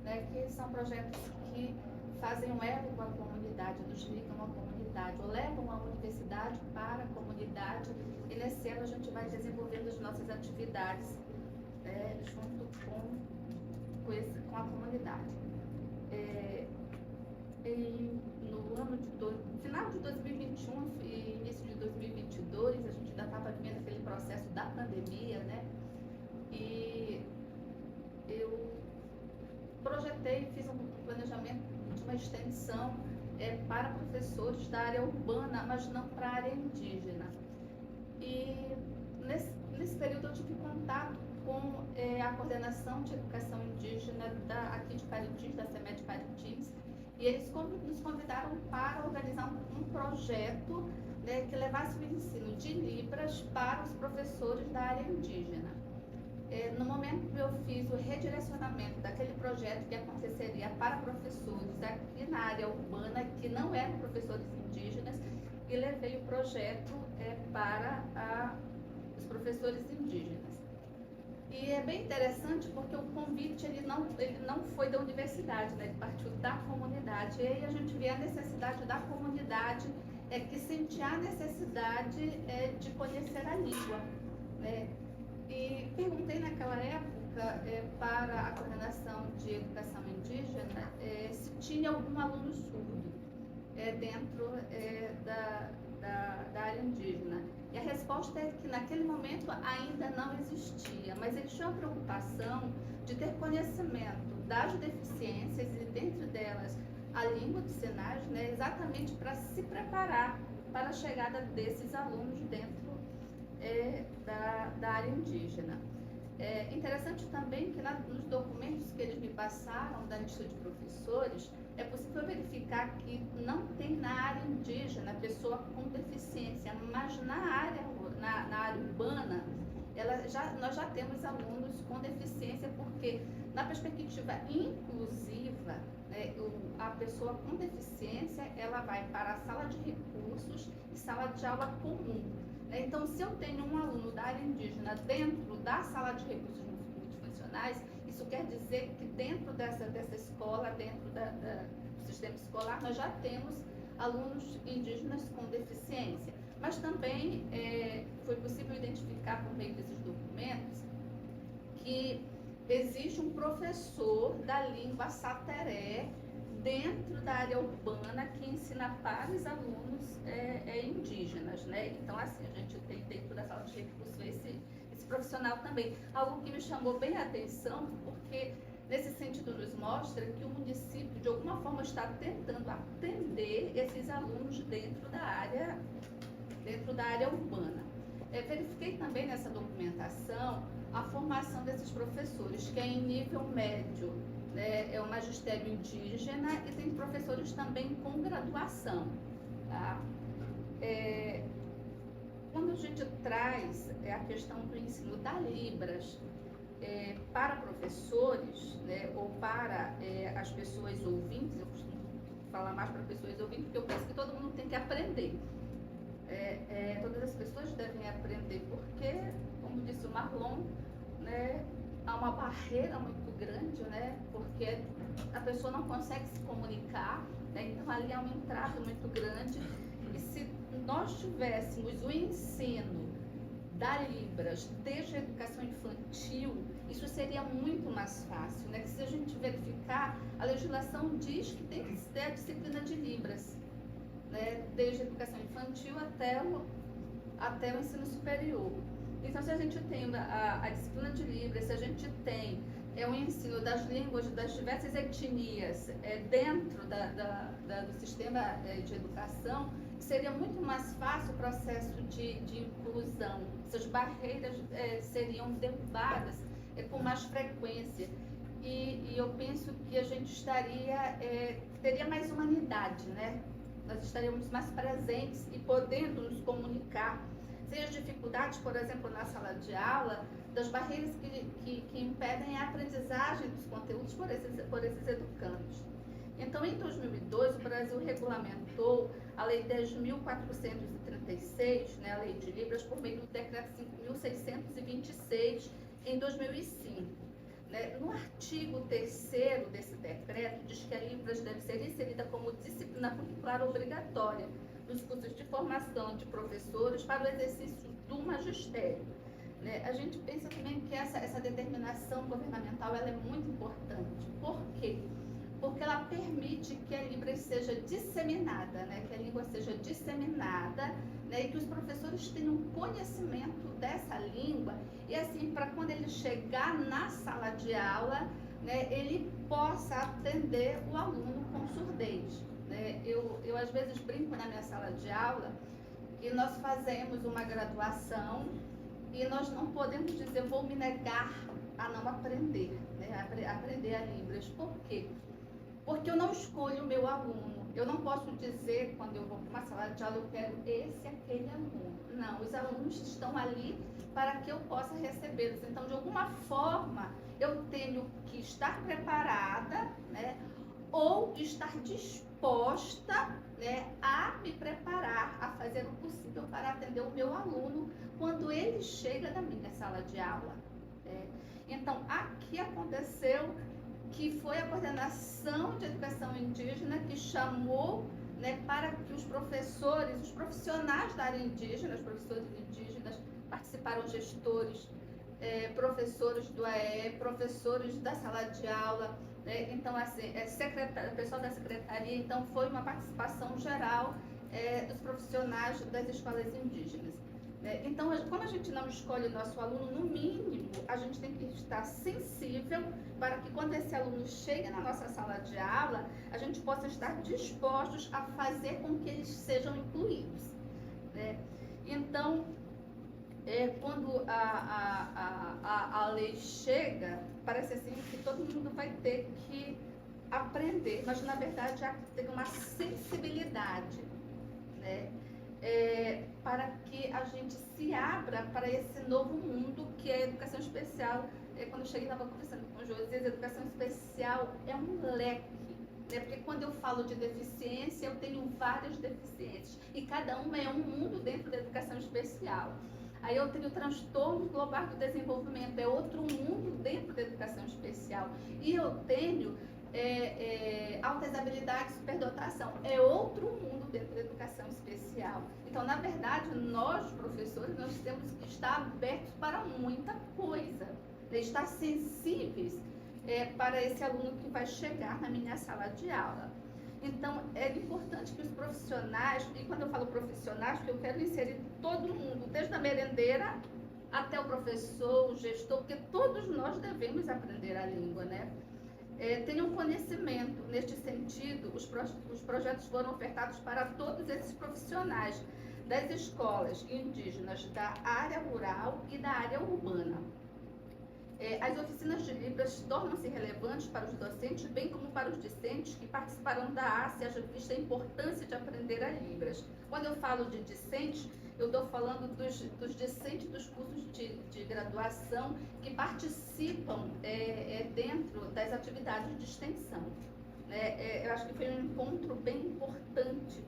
né, que são projetos que fazem um elo com a comunidade, nos ligam à comunidade, ou levam a universidade para a comunidade, e nesse ano a gente vai desenvolvendo as nossas atividades junto com a comunidade. No final de 2021 e início de 2022, a gente ainda estava vivendo aquele processo da pandemia, né? E eu projetei, fiz um planejamento de uma extensão para professores da área urbana, mas não para a área indígena. E nesse período eu tive contato com a coordenação de educação indígena aqui de Parintins, da CEMED Parintins, e eles nos convidaram para organizar um projeto, né, que levasse o ensino de Libras para os professores da área indígena. No momento eu fiz o redirecionamento daquele projeto que aconteceria para professores aqui na área urbana, que não eram professores indígenas, e levei o projeto para os professores indígenas. E é bem interessante porque o convite ele não foi da universidade, né? Ele partiu da comunidade. E aí a gente vê a necessidade da comunidade que sentia a necessidade de conhecer a língua, né? E perguntei naquela época para a coordenação de educação indígena se tinha algum aluno surdo dentro da área indígena. E a resposta é que naquele momento ainda não existia, mas eles tinham a preocupação de ter conhecimento das deficiências e dentro delas a língua de sinais, né, exatamente para se preparar para a chegada desses alunos dentro da área indígena. É interessante também que nos documentos que eles me passaram da lista de professores, é possível verificar que não tem na área indígena pessoa com deficiência, mas na área urbana, nós já temos alunos com deficiência, porque na perspectiva inclusiva, né, a pessoa com deficiência, ela vai para a sala de recursos e sala de aula comum. Então, se eu tenho um aluno da área indígena dentro da sala de recursos multifuncionais, isso quer dizer que dentro dessa escola, dentro do sistema escolar, nós já temos alunos indígenas com deficiência. Mas também foi possível identificar por meio desses documentos que existe um professor da língua sateré dentro da área urbana que ensina para os alunos indígenas, né? Então, assim, a gente tem dentro da sala de recursos esse profissional também. Algo que me chamou bem a atenção, porque nesse sentido nos mostra que o município, de alguma forma, está tentando atender esses alunos dentro da área urbana. Verifiquei também nessa documentação a formação desses professores, que é em nível médio, né, é o magistério indígena, e tem professores também com graduação. Tá? Quando a gente traz a questão do ensino da Libras para professores, né, ou para as pessoas ouvintes, eu costumo falar mais para pessoas ouvintes, porque eu penso que todo mundo tem que aprender. Todas as pessoas devem aprender, porque, como disse o Marlon, né, há uma barreira muito grande, né, porque a pessoa não consegue se comunicar, né, então ali há um entrave muito grande. E se nós tivéssemos o ensino da Libras desde a educação infantil, isso seria muito mais fácil, né? Que se a gente verificar, a legislação diz que tem que ter a disciplina de Libras, né? Desde a educação infantil até o ensino superior. Então, se a gente tem a disciplina de Libras, se a gente tem o ensino das línguas das diversas etnias dentro do sistema de educação, seria muito mais fácil o processo de inclusão. Essas barreiras seriam derrubadas com mais frequência. E eu penso que a gente teria mais humanidade, né? Nós estaríamos mais presentes e podendo nos comunicar. Sem as dificuldades, por exemplo, na sala de aula, das barreiras que impedem a aprendizagem dos conteúdos por esses educandos. Então, em 2002, o Brasil regulamentou a Lei 10.436, né, a Lei de Libras, por meio do Decreto 5.626, em 2005. Né? No artigo 3º desse decreto, diz que a Libras deve ser inserida como disciplina curricular obrigatória nos cursos de formação de professores para o exercício do magistério. Né? A gente pensa também que essa determinação governamental ela é muito importante. Por quê? Porque ela permite que a Libras seja disseminada, né? Que a língua seja disseminada, né? E que os professores tenham conhecimento dessa língua e assim, para quando ele chegar na sala de aula, né, ele possa atender o aluno com surdez. Né? Eu às vezes brinco na minha sala de aula que nós fazemos uma graduação e nós não podemos dizer, vou me negar a não aprender, né? Aprender a Libras. Por quê? Porque eu não escolho o meu aluno. Eu não posso dizer, quando eu vou para uma sala de aula, eu quero esse, aquele aluno. Não, os alunos estão ali para que eu possa recebê-los. Então, de alguma forma, eu tenho que estar preparada, né, ou estar disposta, né, a me preparar, a fazer o possível para atender o meu aluno quando ele chega na minha sala de aula. Né? Então, aqui aconteceu que foi a coordenação de educação indígena que chamou, né, para que os professores, os profissionais da área indígena, os professores indígenas, participaram gestores, professores do AE, professores da sala de aula, né? Então, assim, pessoal da secretaria, então foi uma participação geral dos profissionais das escolas indígenas. Então, como a gente não escolhe o nosso aluno, no mínimo, a gente tem que estar sensível para que quando esse aluno chegue na nossa sala de aula, a gente possa estar dispostos a fazer com que eles sejam incluídos. Né? Então, quando a lei chega, parece assim que todo mundo vai ter que aprender, mas na verdade já tem uma sensibilidade, né? Para que a gente se abra para esse novo mundo que é a educação especial. Quando eu cheguei, estava conversando com o Josias, a educação especial é um leque, né? Porque quando eu falo de deficiência, eu tenho várias deficiências e cada uma é um mundo dentro da educação especial. Aí eu tenho transtorno global do desenvolvimento, é outro mundo dentro da educação especial. E eu tenho altas habilidades, superdotação, é outro mundo dentro da educação especial. Então, na verdade, nós, professores, nós temos que estar abertos para muita coisa, né? Estar sensíveis para esse aluno que vai chegar na minha sala de aula. Então, é importante que os profissionais, e quando eu falo profissionais, que eu quero inserir todo mundo, desde a merendeira até o professor, o gestor, porque todos nós devemos aprender a língua, né? Tenham conhecimento. Neste sentido, os projetos foram ofertados para todos esses profissionais das escolas indígenas da área rural e da área urbana. As oficinas de Libras tornam-se relevantes para os docentes, bem como para os discentes que participarão da ACE, haja vista a importância de aprender a Libras. Quando eu falo de discentes, eu estou falando dos discentes dos cursos de graduação que participam dentro das atividades de extensão. Eu acho que foi um encontro bem importante.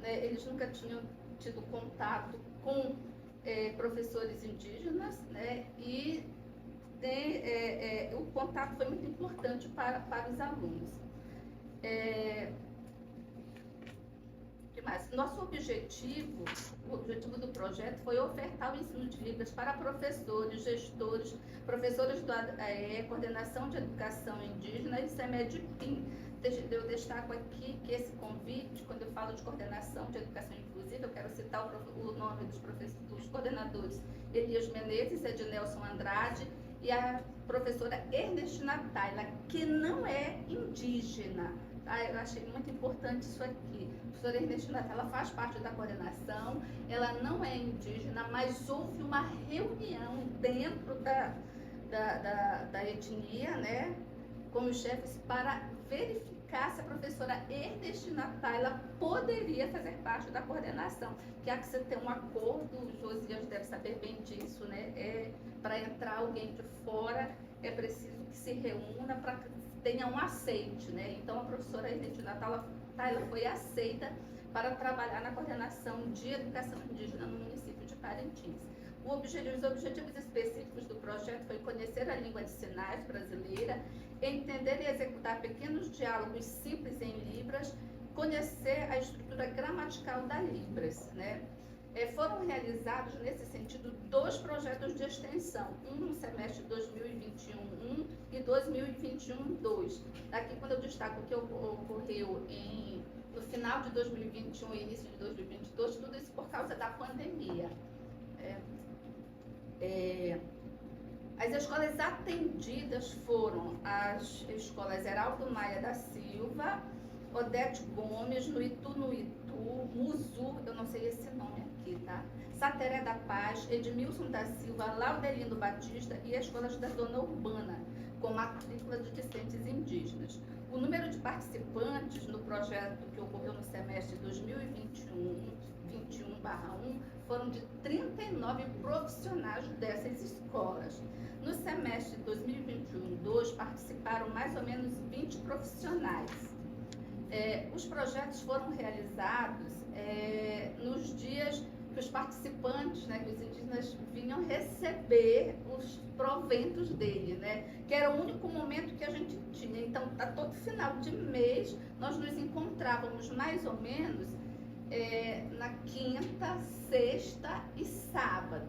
Né? Eles nunca tinham tido contato com professores indígenas, né? E o contato foi muito importante para os alunos. Mas nosso objetivo, o objetivo do projeto foi ofertar o ensino de Libras para professores, gestores, professores da Coordenação de Educação Indígena e CEMED-PIN. Eu destaco aqui que esse convite, quando eu falo de coordenação de educação inclusiva, eu quero citar o nome dos coordenadores: Elias Menezes, Ednelson Andrade e a professora Ernestina Tayla, que não é indígena. Eu achei muito importante isso aqui. A professora Ernestina, ela faz parte da coordenação, ela não é indígena, mas houve uma reunião dentro da etnia, né, com os chefes para verificar se a professora Ernestina Tayla poderia fazer parte da coordenação. Que há que você ter um acordo, o Josias deve saber bem disso, né? Para entrar alguém de fora, é preciso que se reúna para tenha um aceite, né? Então a professora Ernestina Taila foi aceita para trabalhar na coordenação de educação indígena no município de Parintins. Os objetivos específicos do projeto foi conhecer a língua de sinais brasileira, entender e executar pequenos diálogos simples em Libras, conhecer a estrutura gramatical da Libras, né? Foram realizados, nesse sentido, 2 projetos de extensão, um no semestre 2021-1 e 2021-2. Aqui, quando eu destaco que ocorreu no final de 2021 e início de 2022, tudo isso por causa da pandemia. As escolas atendidas foram as escolas Heraldo Maia da Silva, Odete Gomes, no Itu, Muzu, eu não sei esse nome aqui, tá? Sateré da Paz, Edmilson da Silva, Laudelino Batista e escolas da Zona Urbana, com matrícula de discentes indígenas. O número de participantes no projeto que ocorreu no semestre 2021/1 foram de 39 profissionais dessas escolas. No semestre 2021/2 participaram mais ou menos 20 profissionais. Os projetos foram realizados nos dias que os participantes, né, que os indígenas vinham receber os proventos dele, né, que era o único momento que a gente tinha. Então, a todo final de mês, nós nos encontrávamos mais ou menos na quinta, sexta e sábado,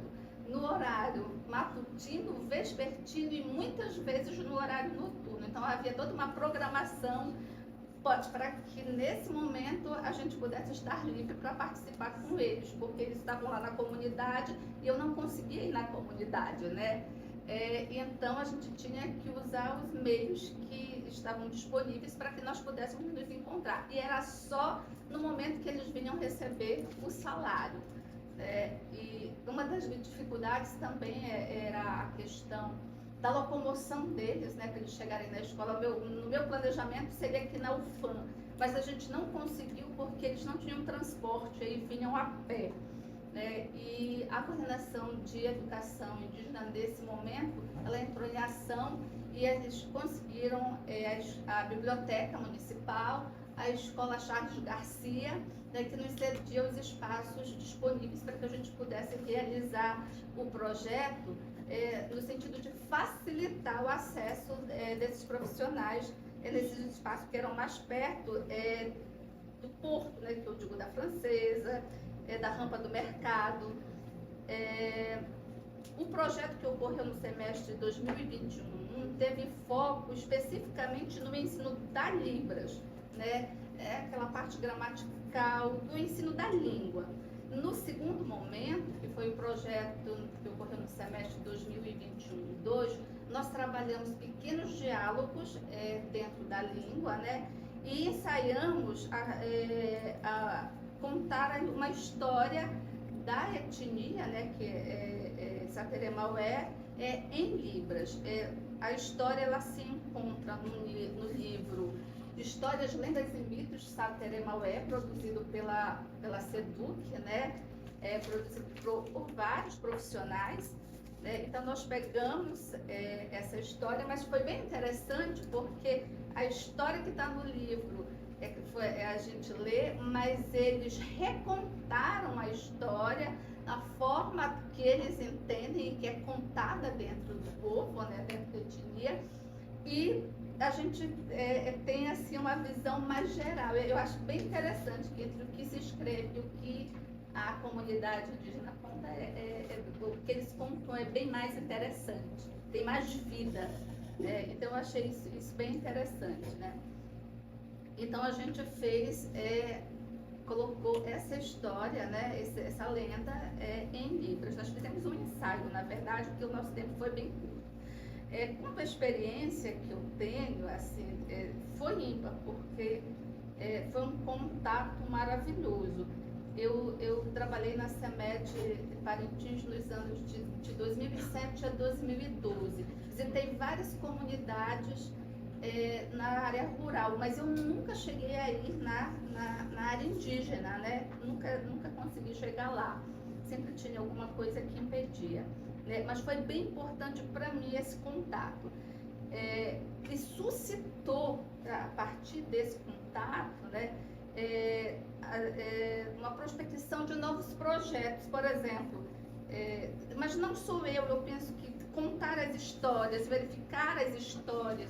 no horário matutino, vespertino e muitas vezes no horário noturno. Então, havia toda uma programação para que nesse momento a gente pudesse estar livre para participar com eles, porque eles estavam lá na comunidade e eu não conseguia ir na comunidade, né? Então a gente tinha que usar os meios que estavam disponíveis para que nós pudéssemos nos encontrar. E era só no momento que eles vinham receber o salário. E uma das dificuldades também era a questão da locomoção deles, né, para eles chegarem na escola. No meu planejamento seria aqui na UFAM, mas a gente não conseguiu porque eles não tinham transporte, aí vinham a pé, né? E a coordenação de educação indígena, nesse momento, ela entrou em ação e eles conseguiram a biblioteca municipal, a escola Charles Garcia, né, que nos cedia os espaços disponíveis para que a gente pudesse realizar o projeto, no sentido de facilitar o acesso desses profissionais nesses espaços que eram mais perto do porto, né, que eu digo da Francesa, da rampa do mercado. O projeto que ocorreu no semestre 2021 teve foco especificamente no ensino da Libras, né, aquela parte gramatical do ensino da língua. No segundo momento, que foi o projeto que ocorreu no semestre 2021/2, nós trabalhamos pequenos diálogos dentro da língua, né? E ensaiamos a contar uma história da etnia, né? Que é Sateré Maué, em Libras. A história ela se encontra no livro Histórias, Lendas e Mitos Sateré Maué, produzido pela SEDUC, né? Produzido por vários profissionais, né? Então nós pegamos essa história, mas foi bem interessante porque a história que está no livro a gente lê, mas eles recontaram a história da forma que eles entendem e que é contada dentro do povo, né? Dentro da etnia, e a gente tem assim uma visão mais geral. Eu acho bem interessante que entre o que se escreve e o que a comunidade indígena conta, o que eles contam é bem mais interessante, tem mais vida. Então eu achei isso bem interessante, né? Então a gente colocou essa história, né, essa lenda em Libras. Nós fizemos um ensaio, na verdade, porque o nosso tempo foi bem curto. Quanto à experiência que eu tenho, assim, foi ímpar, porque foi um contato maravilhoso. Eu trabalhei na CEMED Parintins nos anos de 2007 a 2012. Visitei várias comunidades na área rural, mas eu nunca cheguei a ir na área indígena, né? Nunca consegui chegar lá. Sempre tinha alguma coisa que impedia. Mas foi bem importante para mim esse contato. que suscitou, a partir desse contato, né, uma prospecção de novos projetos, por exemplo. Mas não sou eu penso que contar as histórias, verificar as histórias,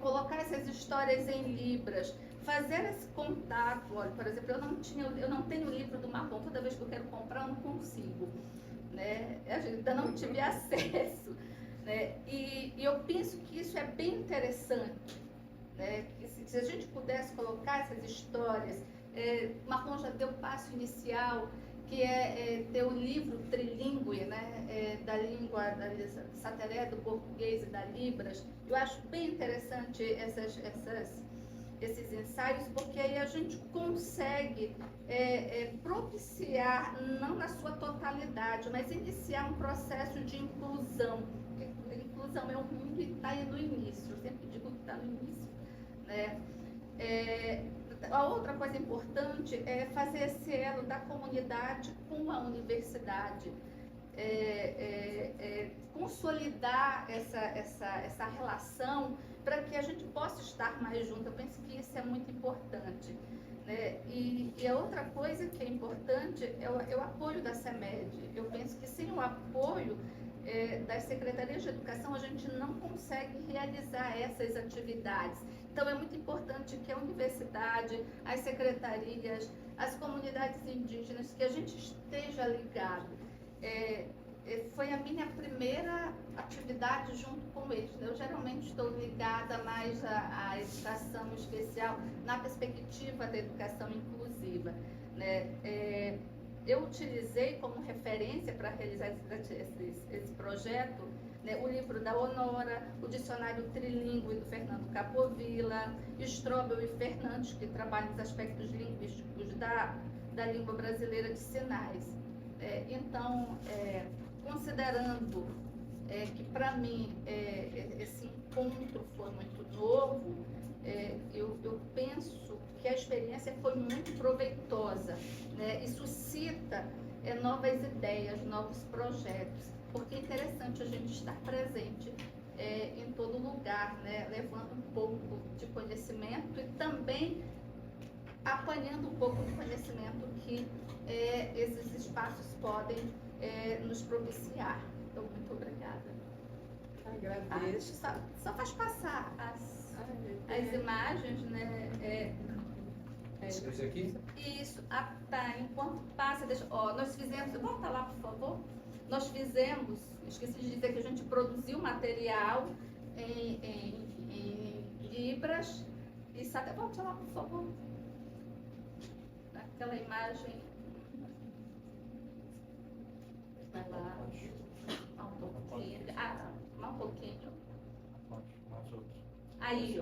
colocar essas histórias em libras, fazer esse contato. Olha, por exemplo, eu não tenho o livro do Marrom, toda vez que eu quero comprar eu não consigo, né? Eu ainda não tive acesso, né? E eu penso que isso é bem interessante, né? Que se a gente pudesse colocar essas histórias, Marrom já deu o passo inicial, que é ter o livro trilingüe, né, da língua da Sateré, do português e da Libras. Eu acho bem interessante esses ensaios, porque aí a gente consegue propiciar, não na sua totalidade, mas iniciar um processo de inclusão. Porque inclusão é um mundo que está no início, eu sempre digo que está no início, né? A outra coisa importante é fazer esse elo da comunidade com a universidade, consolidar essa relação para que a gente possa estar mais junto. Eu penso que isso é muito importante, né? E a outra coisa que é importante é o apoio da CEMED. Eu penso que sem o apoio das secretarias de educação, a gente não consegue realizar essas atividades. Então, é muito importante que a universidade, as secretarias, as comunidades indígenas, que a gente esteja ligado. Foi a minha primeira atividade junto com eles. Eu geralmente estou ligada mais à educação especial, na perspectiva da educação inclusiva, né? Eu utilizei como referência para realizar esse projeto, né, o livro da Honora, o dicionário trilingüe do Fernando Capovilla, Strobel e Fernandes, que trabalham os aspectos linguísticos da língua brasileira de sinais. Então, considerando que para mim esse encontro foi muito novo, eu penso que a experiência foi muito proveitosa, né, e suscita novas ideias, novos projetos, porque é interessante a gente estar presente em todo lugar, né, levando um pouco de conhecimento e também apanhando um pouco de conhecimento que esses espaços podem nos propiciar. Então, muito obrigada. Agradeço. Só faz passar as imagens, né? Esse aqui? Isso. Tá. Enquanto passa, deixa. Nós fizemos. Volta lá, por favor. Nós fizemos. Esqueci de dizer que a gente produziu material em libras e sabe. Volta lá, por favor. Aquela imagem. Vai lá. Um pouquinho. Um pouquinho. Aí,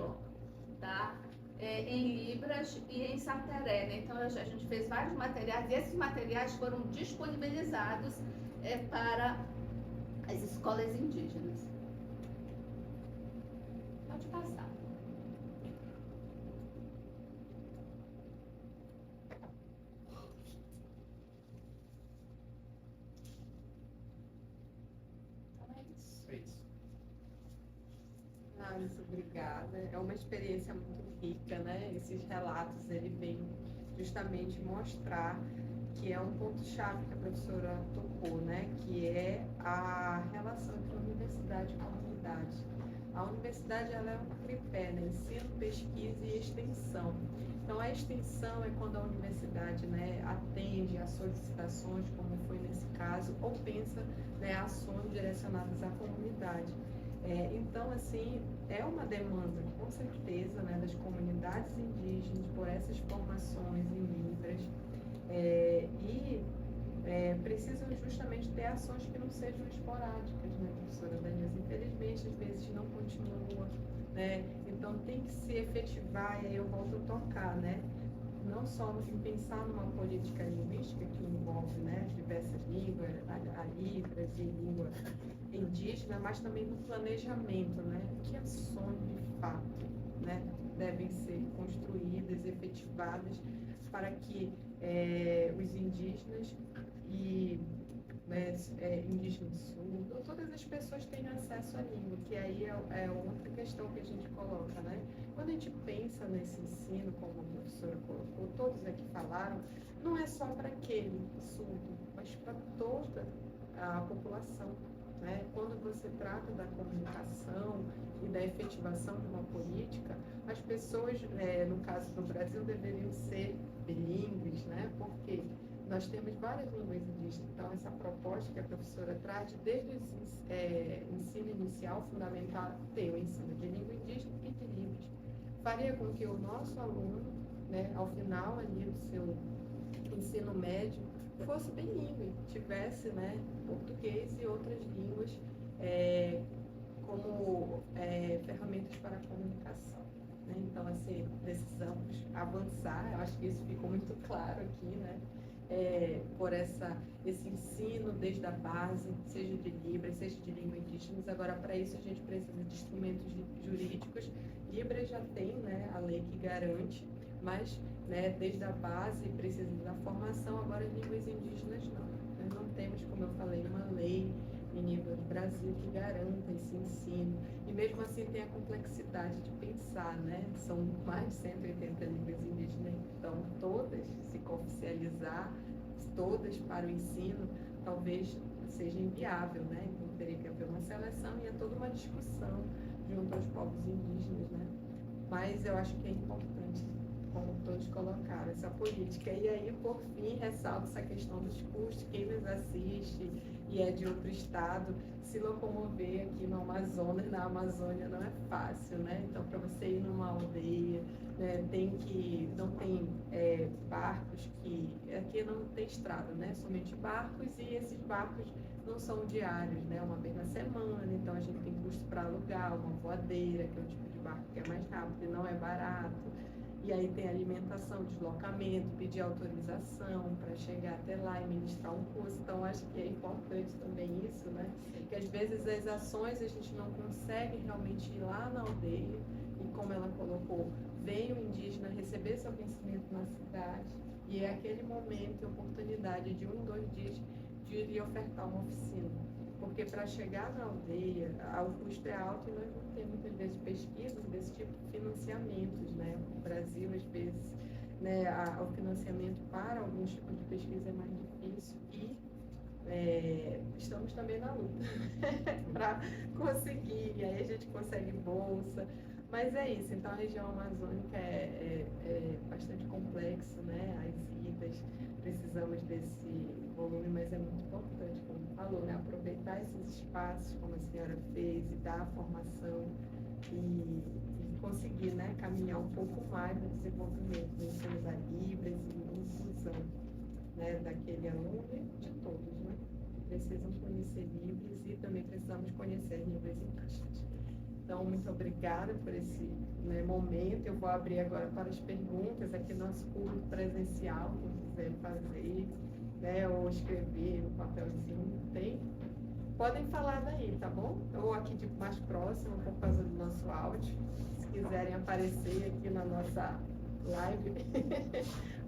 tá? Em libras e em sateré, né? Então a gente fez vários materiais e esses materiais foram disponibilizados para as escolas indígenas. Pode passar. Então é isso. Muito obrigada. É uma experiência muito rica, né? Esses relatos, ele vem justamente mostrar que é um ponto-chave que a professora tocou, né? Que é a relação entre a universidade e a comunidade. A universidade, ela é um tripé, né? Ensino, pesquisa e extensão. Então, a extensão é quando a universidade, né, atende a solicitações, como foi nesse caso, ou pensa, né, ações direcionadas à comunidade. Então, assim, é uma demanda, com certeza, né, das comunidades indígenas por essas formações em Libras precisam justamente ter ações que não sejam esporádicas, né, professora Danilza? Infelizmente, às vezes não continua, né? Então, tem que se efetivar, e aí eu volto a tocar, né? Não só em pensar numa política linguística que envolve, né, diversas línguas, a Libras e língua indígena, mas também no planejamento, né? Que ações de fato, né, devem ser construídas, efetivadas para que os indígenas e né, indígena surdo, todas as pessoas têm acesso à língua, que aí é outra questão que a gente coloca, né? Quando a gente pensa nesse ensino, como a professora colocou, todos aqui falaram, não é só para aquele surdo, mas para toda a população, né? Quando você trata da comunicação e da efetivação de uma política, as pessoas, no caso do Brasil, deveriam ser bilíngues, né? Porque nós temos várias línguas indígenas, então essa proposta que a professora traz, desde o ensino inicial, fundamental, ter o ensino de língua indígena e de livros, faria com que o nosso aluno, né, ao final ali do seu ensino médio, fosse bilíngue, tivesse, né, português e outras línguas como ferramentas para a comunicação. Né? Então, assim, precisamos avançar, eu acho que isso ficou muito claro aqui, né? Por esse ensino desde a base, seja de Libras, seja de língua indígenas. Agora, para isso, a gente precisa de instrumentos jurídicos. Libras já tem, né, a lei que garante, mas, né, desde a base precisa da formação. Agora, as línguas indígenas não. Nós não temos, como eu falei, uma lei em nível do Brasil que garanta esse ensino. E mesmo assim tem a complexidade de pensar, né? São mais de 180 línguas indígenas, então todas se oficializar, todas para o ensino, talvez seja inviável, né? Então teria que haver uma seleção e é toda uma discussão junto aos povos indígenas, né? Mas eu acho que é importante, como todos colocaram, essa política. E aí, por fim, ressalto essa questão dos custos. Quem nos assiste e é de outro estado, se locomover aqui no Amazonas, na Amazônia, não é fácil, né? Então, para você ir numa aldeia, né, não tem barcos aqui não tem estrada, né? Somente barcos, e esses barcos não são diários, né? Uma vez na semana, então a gente tem custo para alugar uma voadeira, que é o tipo de barco que é mais rápido e não é barato. E aí tem alimentação, deslocamento, pedir autorização para chegar até lá e ministrar um curso. Então, acho que é importante também isso, né? Que às vezes as ações a gente não consegue realmente ir lá na aldeia e, como ela colocou, vem o indígena receber seu conhecimento na cidade e é aquele momento e oportunidade de 1, 2 dias de ir ofertar uma oficina. Porque para chegar na aldeia, o custo é alto e nós não temos, muitas vezes, pesquisas desse tipo de financiamentos, né? O Brasil, às vezes, né, o financiamento para alguns tipos de pesquisa é mais difícil e estamos também na luta para conseguir, e aí a gente consegue bolsa. Mas é isso, então a região amazônica é bastante complexa, né? As idas, precisamos desse volume, mas é muito importante, como falou, né? Aproveitar esses espaços, como a senhora fez, e dar a formação e conseguir, né, caminhar um pouco mais no desenvolvimento do ensino da Libras e inclusão, né, daquele aluno e de todos, né? Precisam conhecer Libras e também precisamos conhecer as línguas indígenas. Então, muito obrigada por esse, né, momento. Eu vou abrir agora para as perguntas aqui no nosso público presencial, quem quiser fazer, né, ou escrever no papelzinho, tem. Podem falar daí, tá bom? Ou aqui de mais próximo, por causa do nosso áudio. Se quiserem aparecer aqui na nossa live,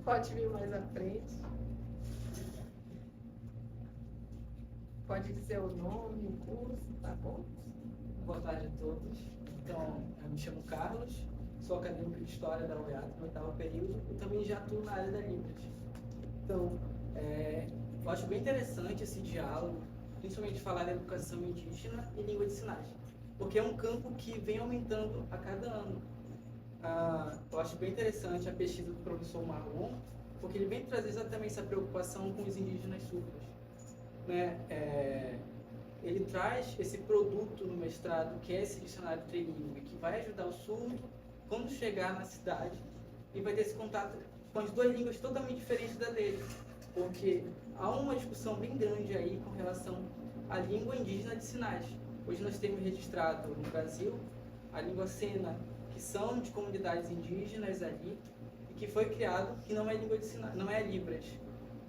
pode vir mais à frente. Pode dizer o nome, o curso, tá bom? Boa tarde a todos. Então, eu me chamo Carlos, sou acadêmico de História da UEAT no 8º período e também já atuo na área da Libras. Então, eu acho bem interessante esse diálogo, principalmente falar da educação indígena e língua de sinais, porque é um campo que vem aumentando a cada ano. Eu acho bem interessante a pesquisa do professor Marlon, porque ele vem trazer exatamente essa preocupação com os indígenas surdos, né? Ele traz esse produto no mestrado, que é esse dicionário trilingüe, que vai ajudar o surdo quando chegar na cidade e vai ter esse contato com as duas línguas totalmente diferentes da dele, porque há uma discussão bem grande aí com relação à língua indígena de sinais. Hoje nós temos registrado no Brasil a língua Sena, que são de comunidades indígenas ali, e que foi criado, que não é língua de sinais, não é a Libras.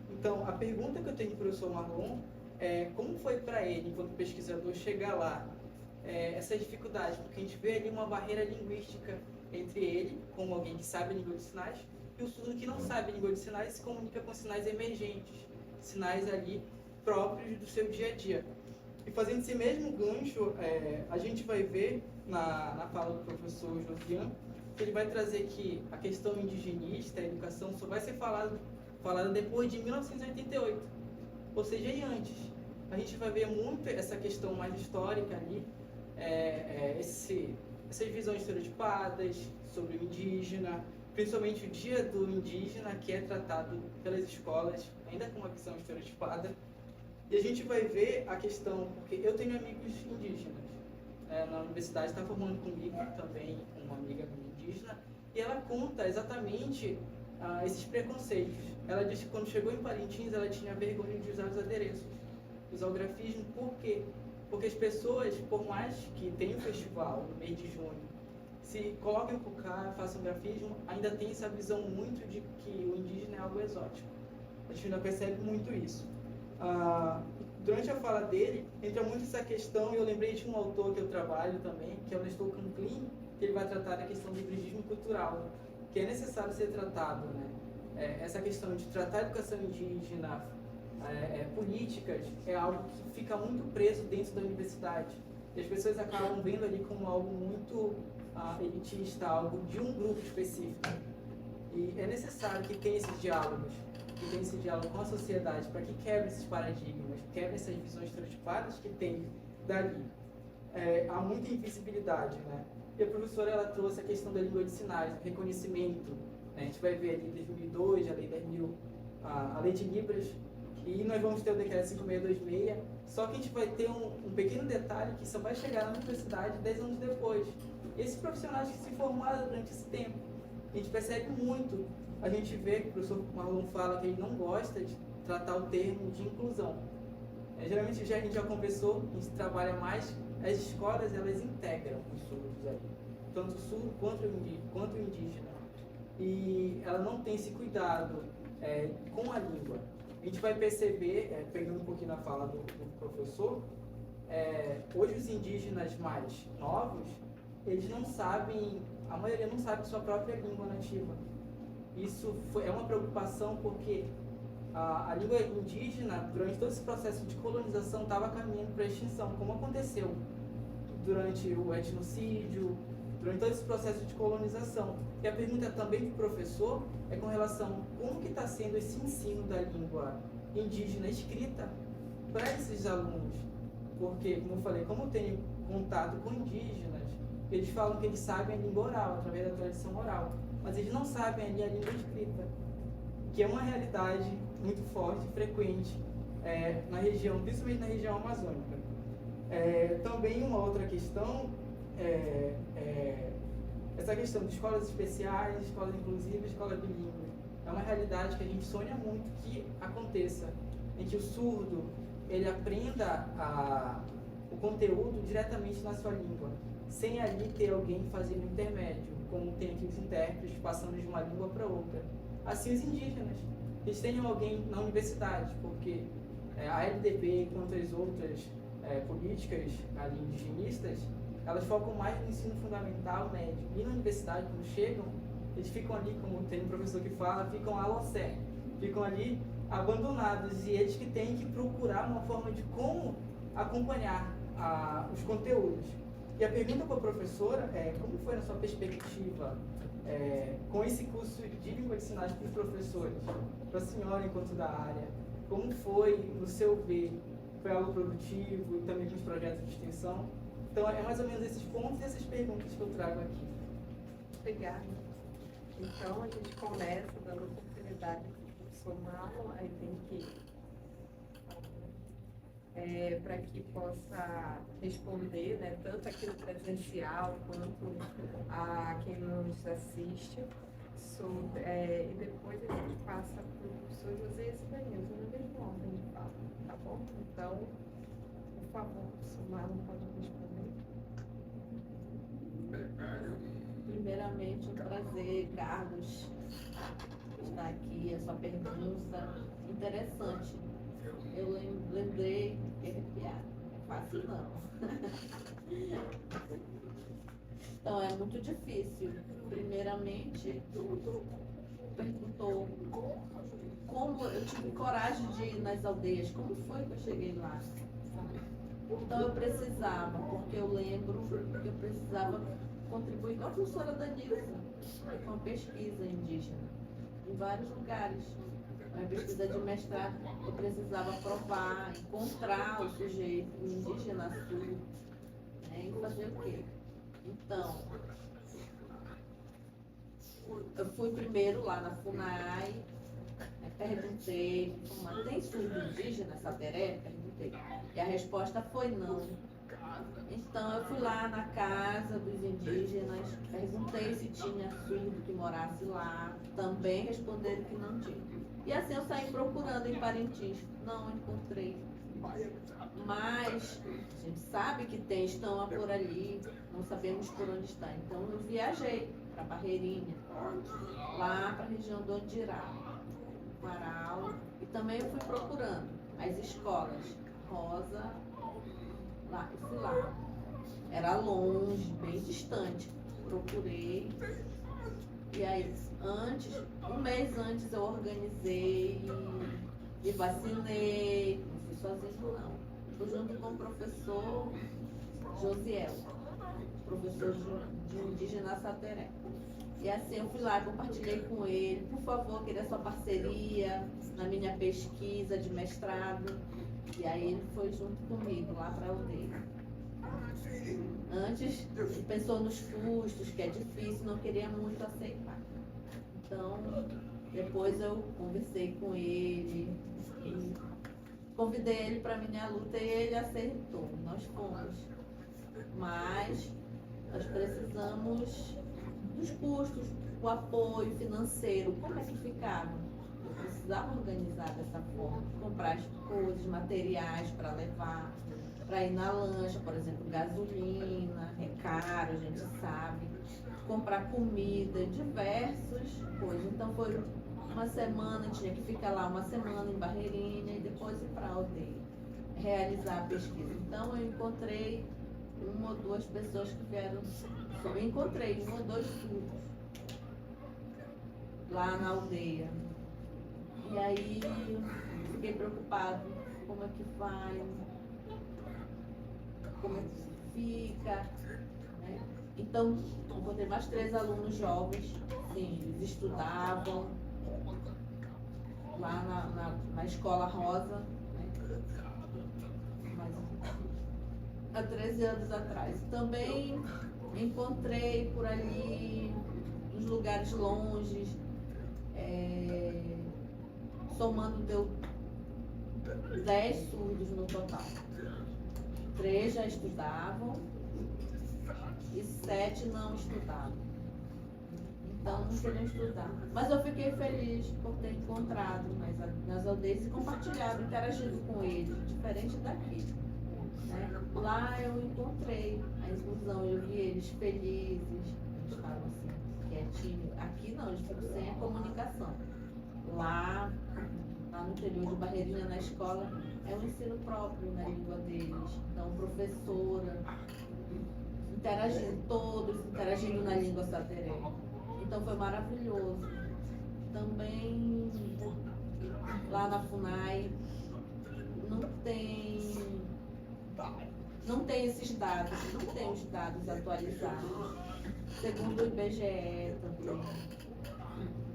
Então, a pergunta que eu tenho para o professor Marlon como foi para ele, enquanto pesquisador, chegar lá, essa dificuldade, porque a gente vê ali uma barreira linguística entre ele, como alguém que sabe a língua de sinais, e o surdo que não sabe a língua de sinais se comunica com sinais emergentes, sinais ali próprios do seu dia a dia. E fazendo esse mesmo gancho, a gente vai ver na fala do professor Josian, que ele vai trazer que a questão indigenista, a educação, só vai ser falada depois de 1988, ou seja, e antes. A gente vai ver muito essa questão mais histórica ali, essas visões estereotipadas sobre o indígena, principalmente o Dia do Indígena, que é tratado pelas escolas ainda com uma visão estereotipada. E a gente vai ver a questão, porque eu tenho amigos indígenas, na universidade está formando comigo também uma amiga indígena, e ela conta exatamente esses preconceitos. Ela disse que quando chegou em Parintins, ela tinha vergonha de usar os adereços, usar o grafismo. Por quê? Porque as pessoas, por mais que tenham um festival no mês de junho, se coloquem por cá, façam grafismo, ainda tem essa visão muito de que o indígena é algo exótico. A gente ainda percebe muito isso. Durante a fala dele, entra muito essa questão, e eu lembrei de um autor que eu trabalho também, que é o Nestor Canclin, que ele vai tratar da questão do hibridismo cultural, que é necessário ser tratado, né? Essa questão de tratar a educação indígena, políticas, é algo que fica muito preso dentro da universidade. E as pessoas acabam vendo ali como algo muito elitista, algo de um grupo específico. E é necessário que tenha esses diálogos, com a sociedade, para que quebre esses paradigmas, quebre essas visões estereotipadas que tem dali. Há muita invisibilidade, né? E a professora, ela trouxe a questão da língua de sinais, o reconhecimento, né? A gente vai ver ali em 2002, a lei de Libras, e nós vamos ter o decreto 5626, só que a gente vai ter um pequeno detalhe que só vai chegar na universidade 10 anos depois. E esses profissionais que se formaram durante esse tempo, a gente percebe muito. A gente vê que o professor Marlon fala que ele não gosta de tratar o termo de inclusão. Geralmente a gente já conversou, a gente trabalha mais, as escolas elas integram os surdos ali, tanto o surdo quanto o indígena. E ela não tem esse cuidado com a língua. A gente vai perceber, pegando um pouquinho na fala do professor, hoje os indígenas mais novos, eles não sabem, a maioria não sabe sua própria língua nativa. Isso é uma preocupação porque a língua indígena, durante todo esse processo de colonização, estava caminhando para a extinção, como aconteceu durante o etnocídio, durante todo esse processo de colonização. E a pergunta também do professor é com relação a como que está sendo esse ensino da língua indígena escrita para esses alunos. Porque, como eu falei, como eu tenho contato com indígenas, eles falam que eles sabem a língua oral, através da tradição oral, mas eles não sabem ali a língua escrita, que é uma realidade muito forte e frequente na região, principalmente na região amazônica. Também uma outra questão essa questão de escolas especiais, escolas inclusivas, escola bilíngue. É uma realidade que a gente sonha muito que aconteça, em que o surdo ele aprenda o conteúdo diretamente na sua língua, sem ali ter alguém fazendo intermédio, como tem aqui os intérpretes passando de uma língua para outra. Assim os indígenas, eles tenham alguém na universidade, porque a LDB, quanto as outras políticas ali indigenistas, elas focam mais no ensino fundamental, médio. E na universidade, quando chegam, eles ficam ali, como tem um professor que fala, ficam à locé, ficam ali abandonados, e eles que têm que procurar uma forma de como acompanhar os conteúdos. E a pergunta para a professora é: como foi na sua perspectiva com esse curso de língua de sinais para os professores, para a senhora enquanto da área? Como foi, no seu ver, foi algo produtivo e também com os projetos de extensão? Então é mais ou menos esses pontos e essas perguntas que eu trago aqui. Obrigada. Então a gente começa dando oportunidade para o professor Marlon, aí tem que para que possa responder, né, tanto aqui no presencial quanto a quem nos assiste, e depois a gente passa para o professor José Espanhoso na mesma ordem de fala, tá bom? Então, por favor, professor Marlon pode responder. Primeiramente, um prazer, Carlos, estar aqui, a sua pergunta interessante. Eu lembrei, fiquei arrepiada. Fácil não. Então, é muito difícil. Primeiramente, perguntou como eu tive coragem de ir nas aldeias, como foi que eu cheguei lá. Então eu precisava, porque eu lembro que eu precisava contribuir com a professora Danilza, com a pesquisa indígena, em vários lugares. A pesquisa de mestrado, eu precisava provar, encontrar o sujeito indígena sul, né, e fazer o quê? Então, eu fui primeiro lá na FUNAI, perguntei, tem surdo indígena essa Teré? Perguntei. E a resposta foi não. Então eu fui lá na casa dos indígenas, perguntei se tinha surdo que morasse lá, também responderam que não tinha. E assim eu saí procurando em Parintins, não encontrei. Mas a gente sabe que tem, estão por ali, não sabemos por onde está. Então eu viajei para Barreirinha, lá para a região do Ondirá, Marau, e também eu fui procurando as escolas. Rosa, lá, eu fui lá. Era longe, bem distante. Procurei. E aí, um mês antes eu organizei e vacinei. Não fui sozinho não. Fui junto com o professor Josiel, professor de indígena Sateré. E assim eu fui lá, compartilhei com ele, por favor, queria sua parceria na minha pesquisa de mestrado. E aí ele foi junto comigo lá para a aldeia. Antes, ele pensou nos custos, que é difícil, não queria muito aceitar. Então, depois eu conversei com ele, e convidei ele para a minha luta e ele aceitou. Nós fomos. Mas nós precisamos dos custos, o apoio financeiro, como é que ficava? Eu precisava organizar dessa forma, comprar as coisas, materiais para levar, para ir na lancha, por exemplo, gasolina, é caro, a gente sabe, comprar comida, diversas coisas. Então foi uma semana, tinha que ficar lá uma semana em Barreirinha e depois ir para a aldeia, realizar a pesquisa. Então eu encontrei uma ou duas pessoas que vieram, eu encontrei um ou dois surdos lá na aldeia. E aí fiquei preocupado, como é que vai, como é que fica, né? Então encontrei mais 3 alunos jovens, sim, eles estudavam lá na Escola Rosa, né? Há 13 anos atrás. Também encontrei por ali, nos lugares longes, somando deu 10 surdos no total. 3 já estudavam e 7 não estudavam. Então não queriam estudar. Mas eu fiquei feliz por ter encontrado nas aldeias e compartilhado, interagido com eles, diferente daqui. Né? Lá eu encontrei a inclusão, eu vi eles felizes, eles estavam assim, quietinhos. Aqui não, eles ficam sem a comunicação. Lá no interior de Barreirinha, na escola, é um ensino próprio na língua deles. Então, professora, todos interagindo na língua sateré. Então, foi maravilhoso. Também, lá na FUNAI, não tem esses dados, não tem os dados atualizados. Segundo o IBGE também.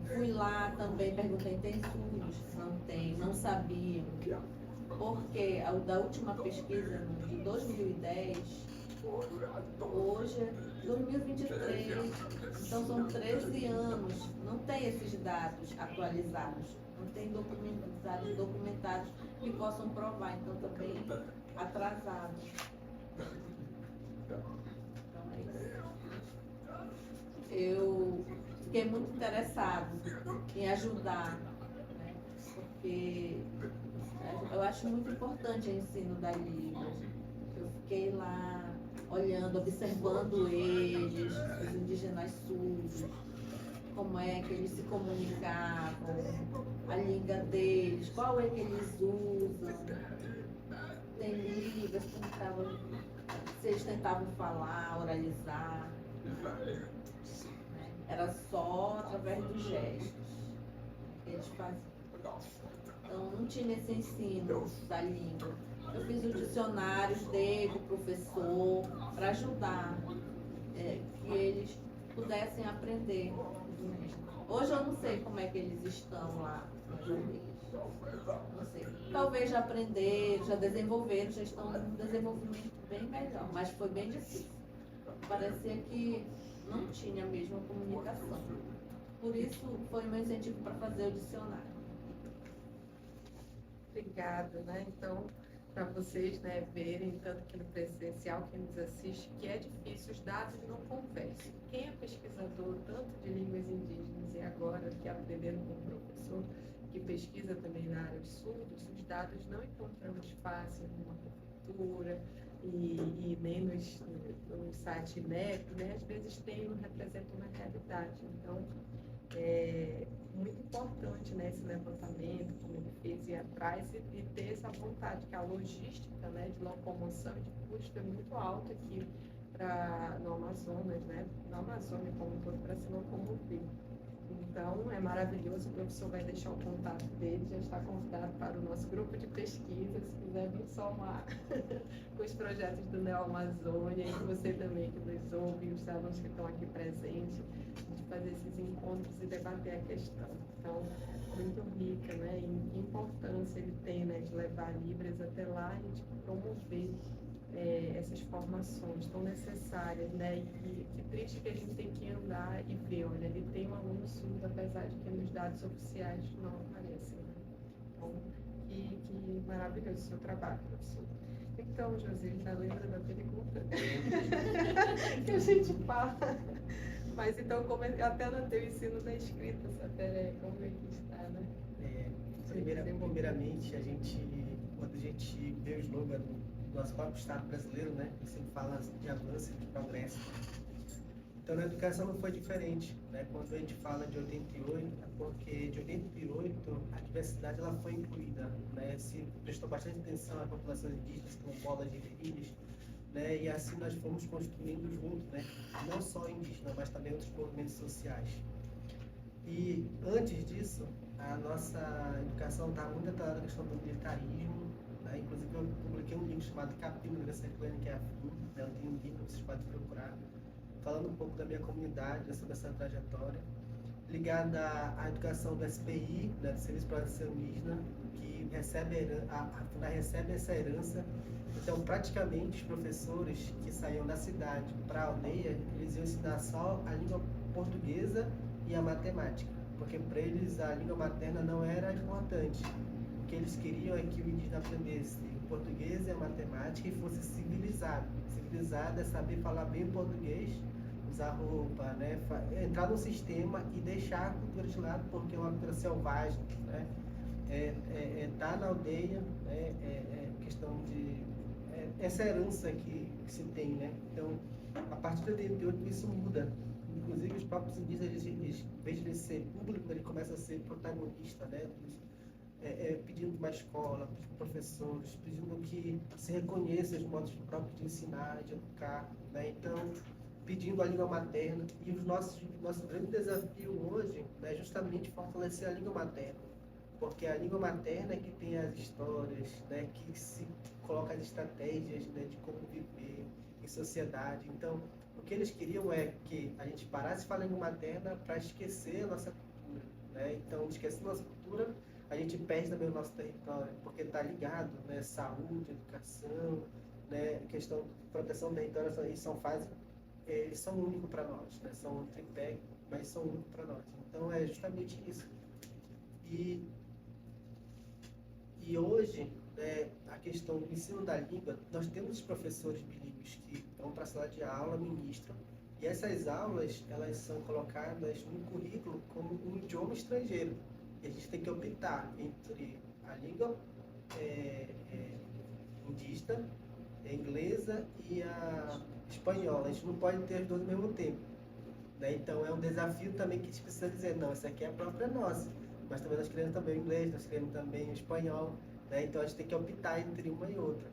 Fui lá também, perguntei, tem surdos? Não tem, não sabiam. Porque da última pesquisa, de 2010, hoje é 2023, então são 13 anos, não tem esses dados atualizados, não tem dados documentados que possam provar, então também atrasados. Então é isso. Eu fiquei muito interessado em ajudar, né? Porque eu acho muito importante o ensino da língua. Eu fiquei lá olhando, observando eles, os indígenas surdos, como é que eles se comunicavam, a língua deles, qual é que eles usam. Tem línguas se eles tentavam falar, oralizar. Era só através dos gestos. que eles faziam. Então, não tinha esse ensino da língua. Eu fiz o dicionário, dei para o professor, para ajudar que eles pudessem aprender. Hoje eu não sei como é que eles estão lá nas aldeias. Não sei. Talvez já aprenderam, já desenvolveram, já estão num desenvolvimento bem melhor, mas foi bem difícil. Parecia que não tinha mesmo a comunicação. Por isso foi meu incentivo para fazer o dicionário. Obrigada, né? Então, para vocês, né, verem, tanto que no presencial, quem nos assiste, que é difícil, os dados não conversam. Quem é pesquisador, tanto de línguas indígenas e agora que aprenderam com o professor, que pesquisa também na área de surdos, os dados não encontramos fácil numa prefeitura e nem no site INEP, né? Às vezes não representa uma realidade. Então, é muito importante, né, esse levantamento, como ele fez, ir atrás e ter essa vontade, que a logística, né, de locomoção e de custo é muito alta aqui no Amazonas, né, na Amazônia como um todo, para se locomover. Então, é maravilhoso, o professor vai deixar o contato dele, já está convidado para o nosso grupo de pesquisa, se quiser vir somar com os projetos do Neo Amazônia, e você também que nos ouve, os alunos que estão aqui presentes, de fazer esses encontros e debater a questão. Então, muito rica, né, e que importância ele tem, né, de levar Libras até lá e de promover essas formações tão necessárias, né? E que triste que a gente tem que andar e ver, olha, ele tem um aluno surdo, apesar de que nos dados oficiais não aparecem, né? Então, que maravilhoso o seu trabalho, professor. Então, José, já lembra da pergunta que a gente fala? Mas então, como até no teu ensino da escrita, sabe, como é que está, né? Primeiramente, quando a gente vê o slogan do nosso próprio Estado brasileiro, né, que sempre fala de avanço e de progresso. Então, na educação não foi diferente, né? Quando a gente fala de 88, é porque de 88 a diversidade ela foi incluída, né? Se prestou bastante atenção à população indígena como bolas de ilhas, né? E assim nós fomos construindo junto, né? Não só indígena, mas também outros movimentos sociais. E antes disso, a nossa educação estava muito atrelada à questão do militarismo, né? Inclusive eu publiquei um livro chamado Capim da Circulane, que é a FIM, né? Eu tenho um livro que vocês podem procurar, falando um pouco da minha comunidade, sobre essa trajetória, ligada à educação do SPI, né? Do Serviço para a Educação Indígena, que recebe essa herança. Então, praticamente, os professores que saíam da cidade para a aldeia, eles iam ensinar só a língua portuguesa e a matemática, porque para eles a língua materna não era importante. O que eles queriam é que o indígena aprendesse o português e a matemática e fosse civilizado. Civilizado é saber falar bem o português, usar roupa, né? Entrar no sistema e deixar a cultura de lado, porque é uma cultura selvagem, né? Tá na aldeia, né? Questão de essa herança que se tem, né? Então, a partir de 88 isso muda. Inclusive os próprios indígenas, em vez de ser público, ele começa a ser protagonista, né? Pedindo uma escola, pedindo professores, pedindo que se reconheça os modos próprios de ensinar, de educar, né? Então, pedindo a língua materna. E o nosso grande desafio hoje é justamente fortalecer a língua materna, porque a língua materna é que tem as histórias, né? Que se coloca as estratégias, né? De como viver em sociedade. Então, o que eles queriam é que a gente parasse de falar língua materna para esquecer a nossa cultura, né? Então, esquecendo a nossa cultura, a gente perde também o nosso território, porque está ligado, né? Saúde, educação, né? Questão de proteção do território, eles são únicos para nós, né? São um tripé, mas são únicos para nós. Então, é justamente isso. E hoje, né, a questão do ensino da língua, nós temos os professores bilíngues que vão para a sala de aula, ministram, e essas aulas, elas são colocadas no currículo como um idioma estrangeiro. E a gente tem que optar entre a língua indígena, a inglesa e a espanhola. A gente não pode ter as duas ao mesmo tempo, né? Então, é um desafio também que a gente precisa dizer, não, essa aqui é a própria nossa. Mas também nós queremos também o inglês, nós queremos também o espanhol, né? Então a gente tem que optar entre uma e outra.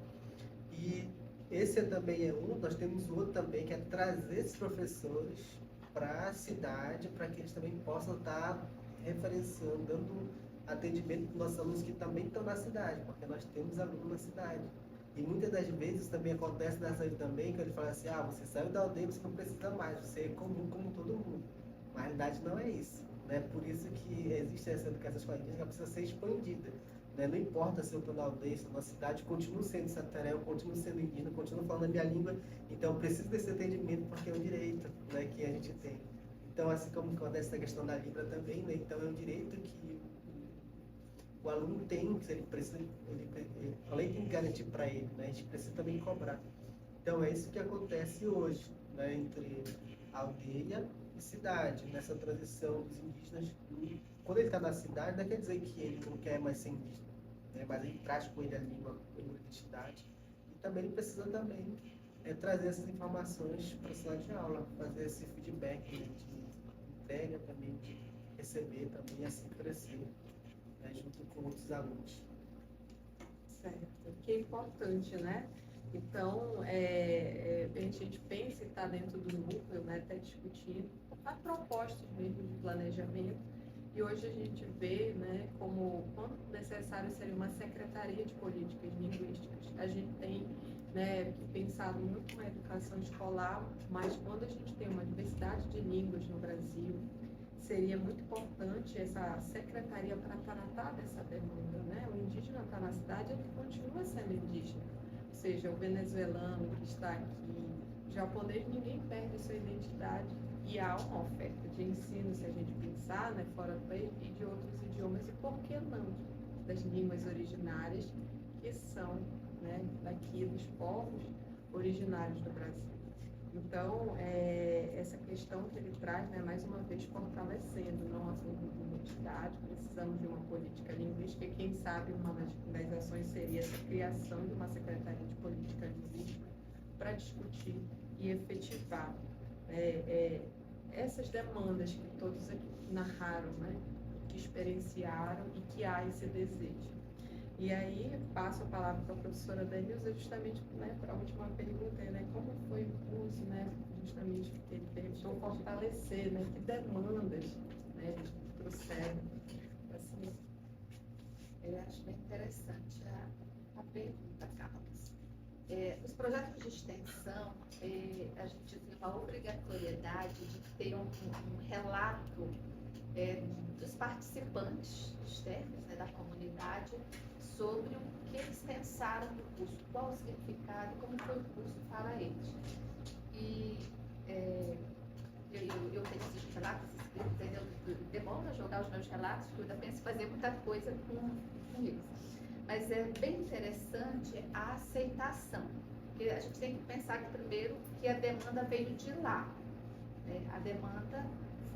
E esse também é um, nós temos outro também, que é trazer esses professores para a cidade, para que eles também possam estar referenciando, dando atendimento para os nossos alunos que também estão na cidade, porque nós temos alunos na cidade. E muitas das vezes também acontece nessa aí também, que ele fala assim, você saiu da aldeia, você não precisa mais, você é comum como todo mundo. Mas a realidade não é isso, né? Por isso que existe essa educação escolar indígena que precisa ser expandida. Né? Não importa se eu estou na aldeia, se eu estou na cidade, continuo sendo santaré, eu continuo sendo indígena, continuo falando a minha língua, então eu preciso desse atendimento porque é um direito, né, que a gente tem. Então, assim como acontece na questão da Libra também, né? Então é um direito que o aluno tem, que ele precisa, além de garantir para ele, né, a gente precisa também cobrar. Então é isso que acontece hoje, né, entre aldeia e cidade, nessa transição dos indígenas. Quando ele está na cidade, não quer dizer que ele não quer mais ser indígena, né, mas ele traz com ele a língua, a identidade. E também ele precisa também trazer essas informações para a sala de aula, fazer esse feedback, né, de entrega também, de receber também, assim crescer, né, junto com outros alunos. Certo, que é importante, né? Então, a gente pensa e está dentro do núcleo, né, até discutindo a propostas mesmo de planejamento, e hoje a gente vê, né, como quando necessário seria uma secretaria de políticas linguísticas. A gente tem, né, pensado muito na educação escolar, mas quando a gente tem uma diversidade de línguas no Brasil, seria muito importante essa secretaria para tratar dessa demanda, né? O indígena está na cidade, ele continua sendo indígena, ou seja, o venezuelano que está aqui, o japonês, ninguém perde sua identidade, e há uma oferta de ensino, se a gente pensar, né, fora do país, e de outros idiomas, e por que não das línguas originárias que são, né, daqui dos povos originários do Brasil. Então, essa questão que ele traz, né, mais uma vez fortalecendo, não apenas a identidade, precisamos de uma política linguística, e quem sabe uma das ações seria essa criação de uma secretaria de política linguística para discutir e efetivar essas demandas que todos aqui narraram, né, que experienciaram e que há esse desejo. E aí, passo a palavra para a professora Danilza, justamente, né, para a última pergunta, né, como foi o curso, né, justamente porque ele permitiu fortalecer, né, que demandas, né, trouxeram. Assim, Eu acho bem interessante a pergunta, Carlos. Os projetos de extensão, a gente tem uma obrigatoriedade de ter um relato dos participantes externos, né, da comunidade, sobre o que eles pensaram do curso, qual o significado e como foi o curso para eles. E eu tenho esses relatos escritos, entendeu? Demora a jogar os meus relatos, porque eu ainda penso em fazer muita coisa com eles. Mas é bem interessante a aceitação, porque a gente tem que pensar que, primeiro, que a demanda veio de lá, né? A demanda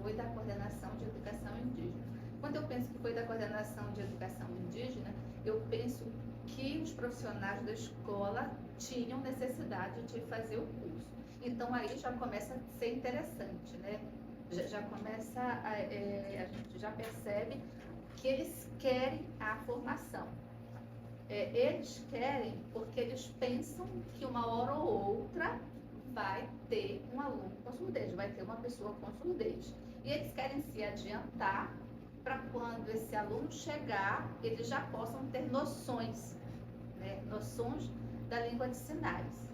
foi da Coordenação de Educação Indígena. Quando eu penso que foi da Coordenação de Educação Indígena, eu penso que os profissionais da escola tinham necessidade de fazer o curso. Então, aí já começa a ser interessante, né? Já começa, a gente já percebe que eles querem a formação. Eles querem porque eles pensam que uma hora ou outra vai ter um aluno com surdez, vai ter uma pessoa com surdez. E eles querem se adiantar para quando esse aluno chegar, eles já possam ter noções, né? Noções da língua de sinais.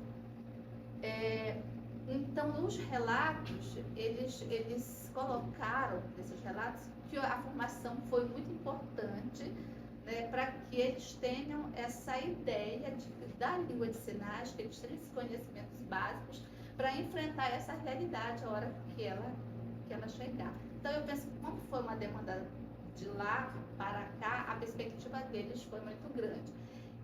Então, os relatos, eles colocaram nesses relatos que a formação foi muito importante, né, para que eles tenham essa ideia da língua de sinais, que eles tenham esses conhecimentos básicos para enfrentar essa realidade a hora que ela chegar. Então, eu penso que como foi uma demanda de lá para cá, a perspectiva deles foi muito grande.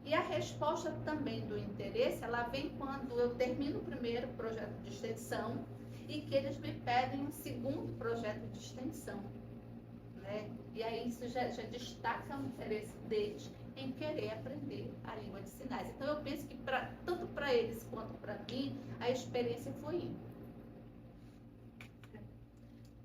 E a resposta também do interesse, ela vem quando eu termino o primeiro projeto de extensão e que eles me pedem um segundo projeto de extensão, né? E aí isso já destaca o interesse deles em querer aprender a língua de sinais. Então eu penso que tanto para eles quanto para mim, a experiência foi ímpar.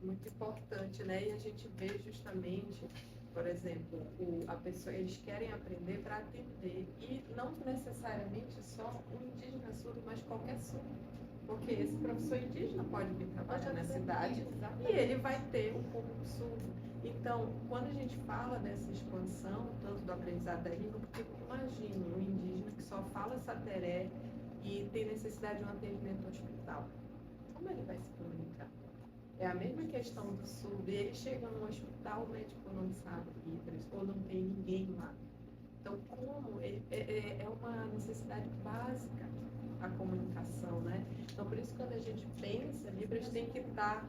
muito importante, né? E a gente vê justamente, por exemplo, a pessoa, eles querem aprender para atender, e não necessariamente só o indígena surdo, mas qualquer surdo. Porque esse professor indígena pode vir trabalhar na cidade e ele vai ter um público surdo. Então, Então, quando a gente fala dessa expansão, tanto do aprendizado da língua, porque imagina um indígena que só fala sateré e tem necessidade de um atendimento no hospital. Como ele vai se comunicar? É a mesma questão do surdo. Ele chega no hospital, o médico não sabe Libras, ou não tem ninguém lá. Então, como é uma necessidade básica a comunicação, né? Então, por isso, quando a gente pensa, Libras tem que estar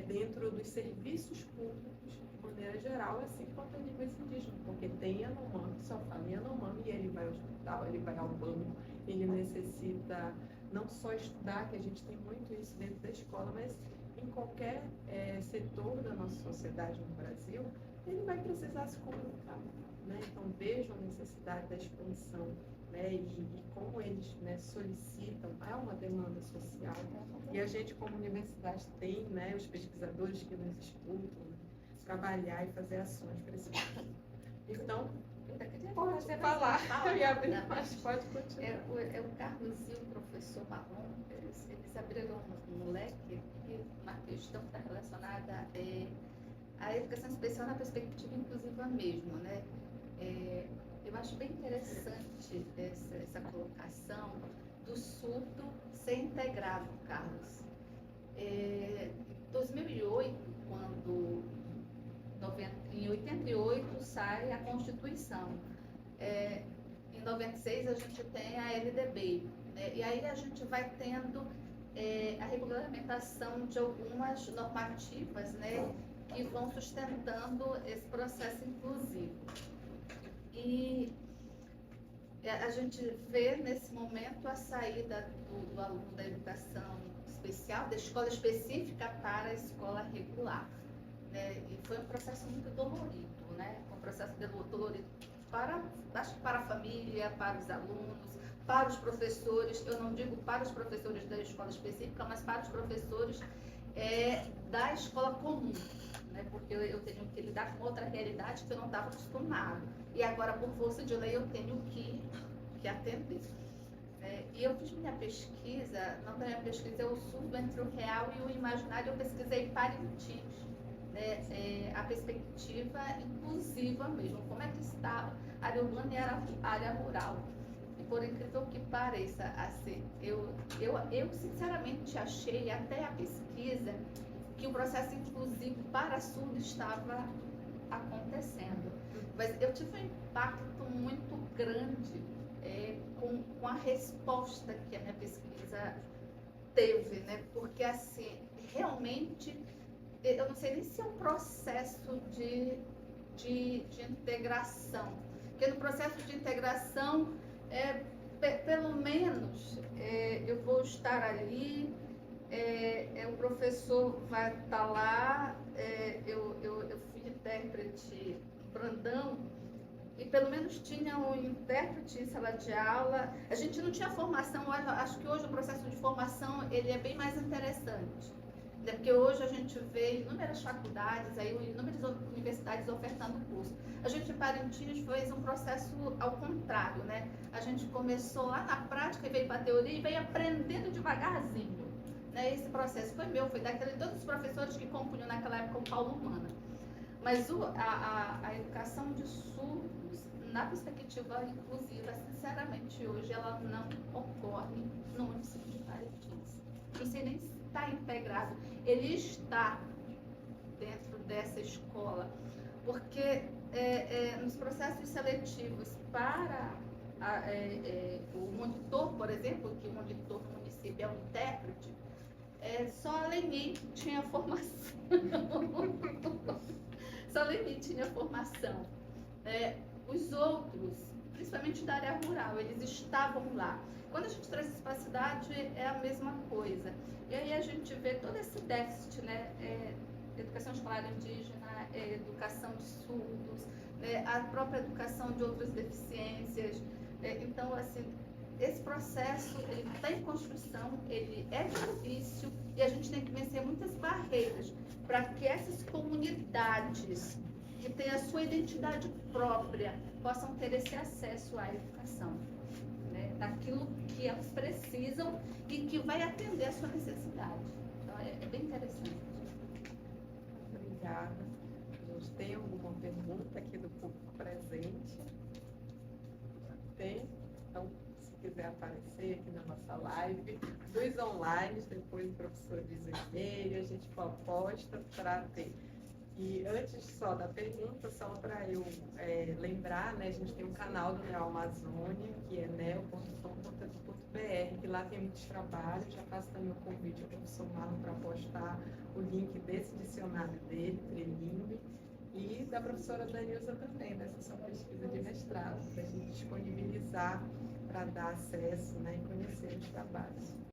dentro dos serviços públicos, de maneira geral, assim quanto a línguas indígenas, porque tem Yanomami que só fala Yanomami e ele vai ao hospital, ele vai ao banco, ele necessita não só estudar, que a gente tem muito isso dentro da escola, mas em qualquer setor da nossa sociedade no Brasil, ele vai precisar se comunicar, né? Então, vejam a necessidade da expansão, né? E como eles, né, solicitam, é uma demanda social. E a gente, como universidade, tem, né, os pesquisadores que nos escutam, né, trabalhar e fazer ações para esse futuro. Então, pode falar, eu ia abrir, mas pode continuar. O Carlos e o professor Marrom, eles abriram um leque, uma questão que está relacionada à educação especial na perspectiva inclusiva mesmo, né? Eu acho bem interessante essa colocação do surdo ser integrado, Carlos. Em 2008, em 88 sai a Constituição. Em 96 a gente tem a LDB, né? E aí a gente vai tendo a regulamentação de algumas normativas, né, que vão sustentando esse processo inclusivo. E a gente vê nesse momento a saída do aluno da educação especial, da escola específica para a escola regular, né? E foi um processo muito dolorido, né? Um processo dolorido para a família, para os alunos, para os professores. Eu não digo para os professores da escola específica, mas para os professores da escola comum, né? Porque eu tenho que lidar com outra realidade que eu não estava acostumado. E agora, por força de lei, eu tenho que atender. E eu fiz minha pesquisa, não da minha pesquisa, é o surdo entre o real e o imaginário. Eu pesquisei Parintins, né? A perspectiva inclusiva mesmo, como é que estava a área urbana e a área rural. E por incrível que pareça, assim, eu sinceramente achei, até a pesquisa, que o processo inclusivo para surdo estava acontecendo. Mas eu tive um impacto muito grande com a resposta que a minha pesquisa teve, né? Porque, assim, realmente, eu não sei nem se é um processo de integração. Porque no processo de integração, pelo menos, eu vou estar ali, o professor vai estar lá, eu fui intérprete Brandão, e pelo menos tinha um intérprete em sala de aula. A gente não tinha formação, acho que hoje o processo de formação ele é bem mais interessante, né? Porque hoje a gente vê inúmeras faculdades, inúmeras universidades ofertando curso. A gente em Parintins fez um processo ao contrário, né? A gente começou lá na prática e veio para a teoria e veio aprendendo devagarzinho, né? Esse processo foi meu, foi de todos os professores que compunham naquela época o Paulo Humana. Mas a educação de surdos, na perspectiva inclusiva, sinceramente, hoje ela não ocorre no município de Parintins. Não sei nem se está integrado. Ele está dentro dessa escola, porque nos processos seletivos para o monitor, por exemplo, que o monitor do município é um intérprete, só a Leni tinha formação. Só a Leni tinha formação. Os outros, principalmente da área rural, eles estavam lá. Quando a gente traz isso para a cidade, é a mesma coisa. E aí a gente vê todo esse déficit, né? Educação escolar indígena, educação de surdos, né? A própria educação de outras deficiências. Então, assim, esse processo, ele está em construção, ele é difícil e a gente tem que vencer muitas barreiras para que essas comunidades que têm a sua identidade própria possam ter esse acesso à educação, né? Daquilo que elas precisam e que vai atender a sua necessidade. Então, é bem interessante. Obrigada. A gente tem pergunta aqui do público presente. Tem? Então, se quiser aparecer aqui na nossa live, dos online, depois o professor diz o e-mail, a gente posta para ter. E antes só da pergunta, só para eu lembrar, né, a gente tem um canal do Neo Amazônia, que é neo.com.br, que lá tem muitos trabalhos. Já faço também o convite ao professor Marlon para postar o link desse dicionário dele, trilingue, e da professora Danilza também, dessa sua pesquisa de mestrado, para a gente disponibilizar para dar acesso, né, e conhecer os trabalhos.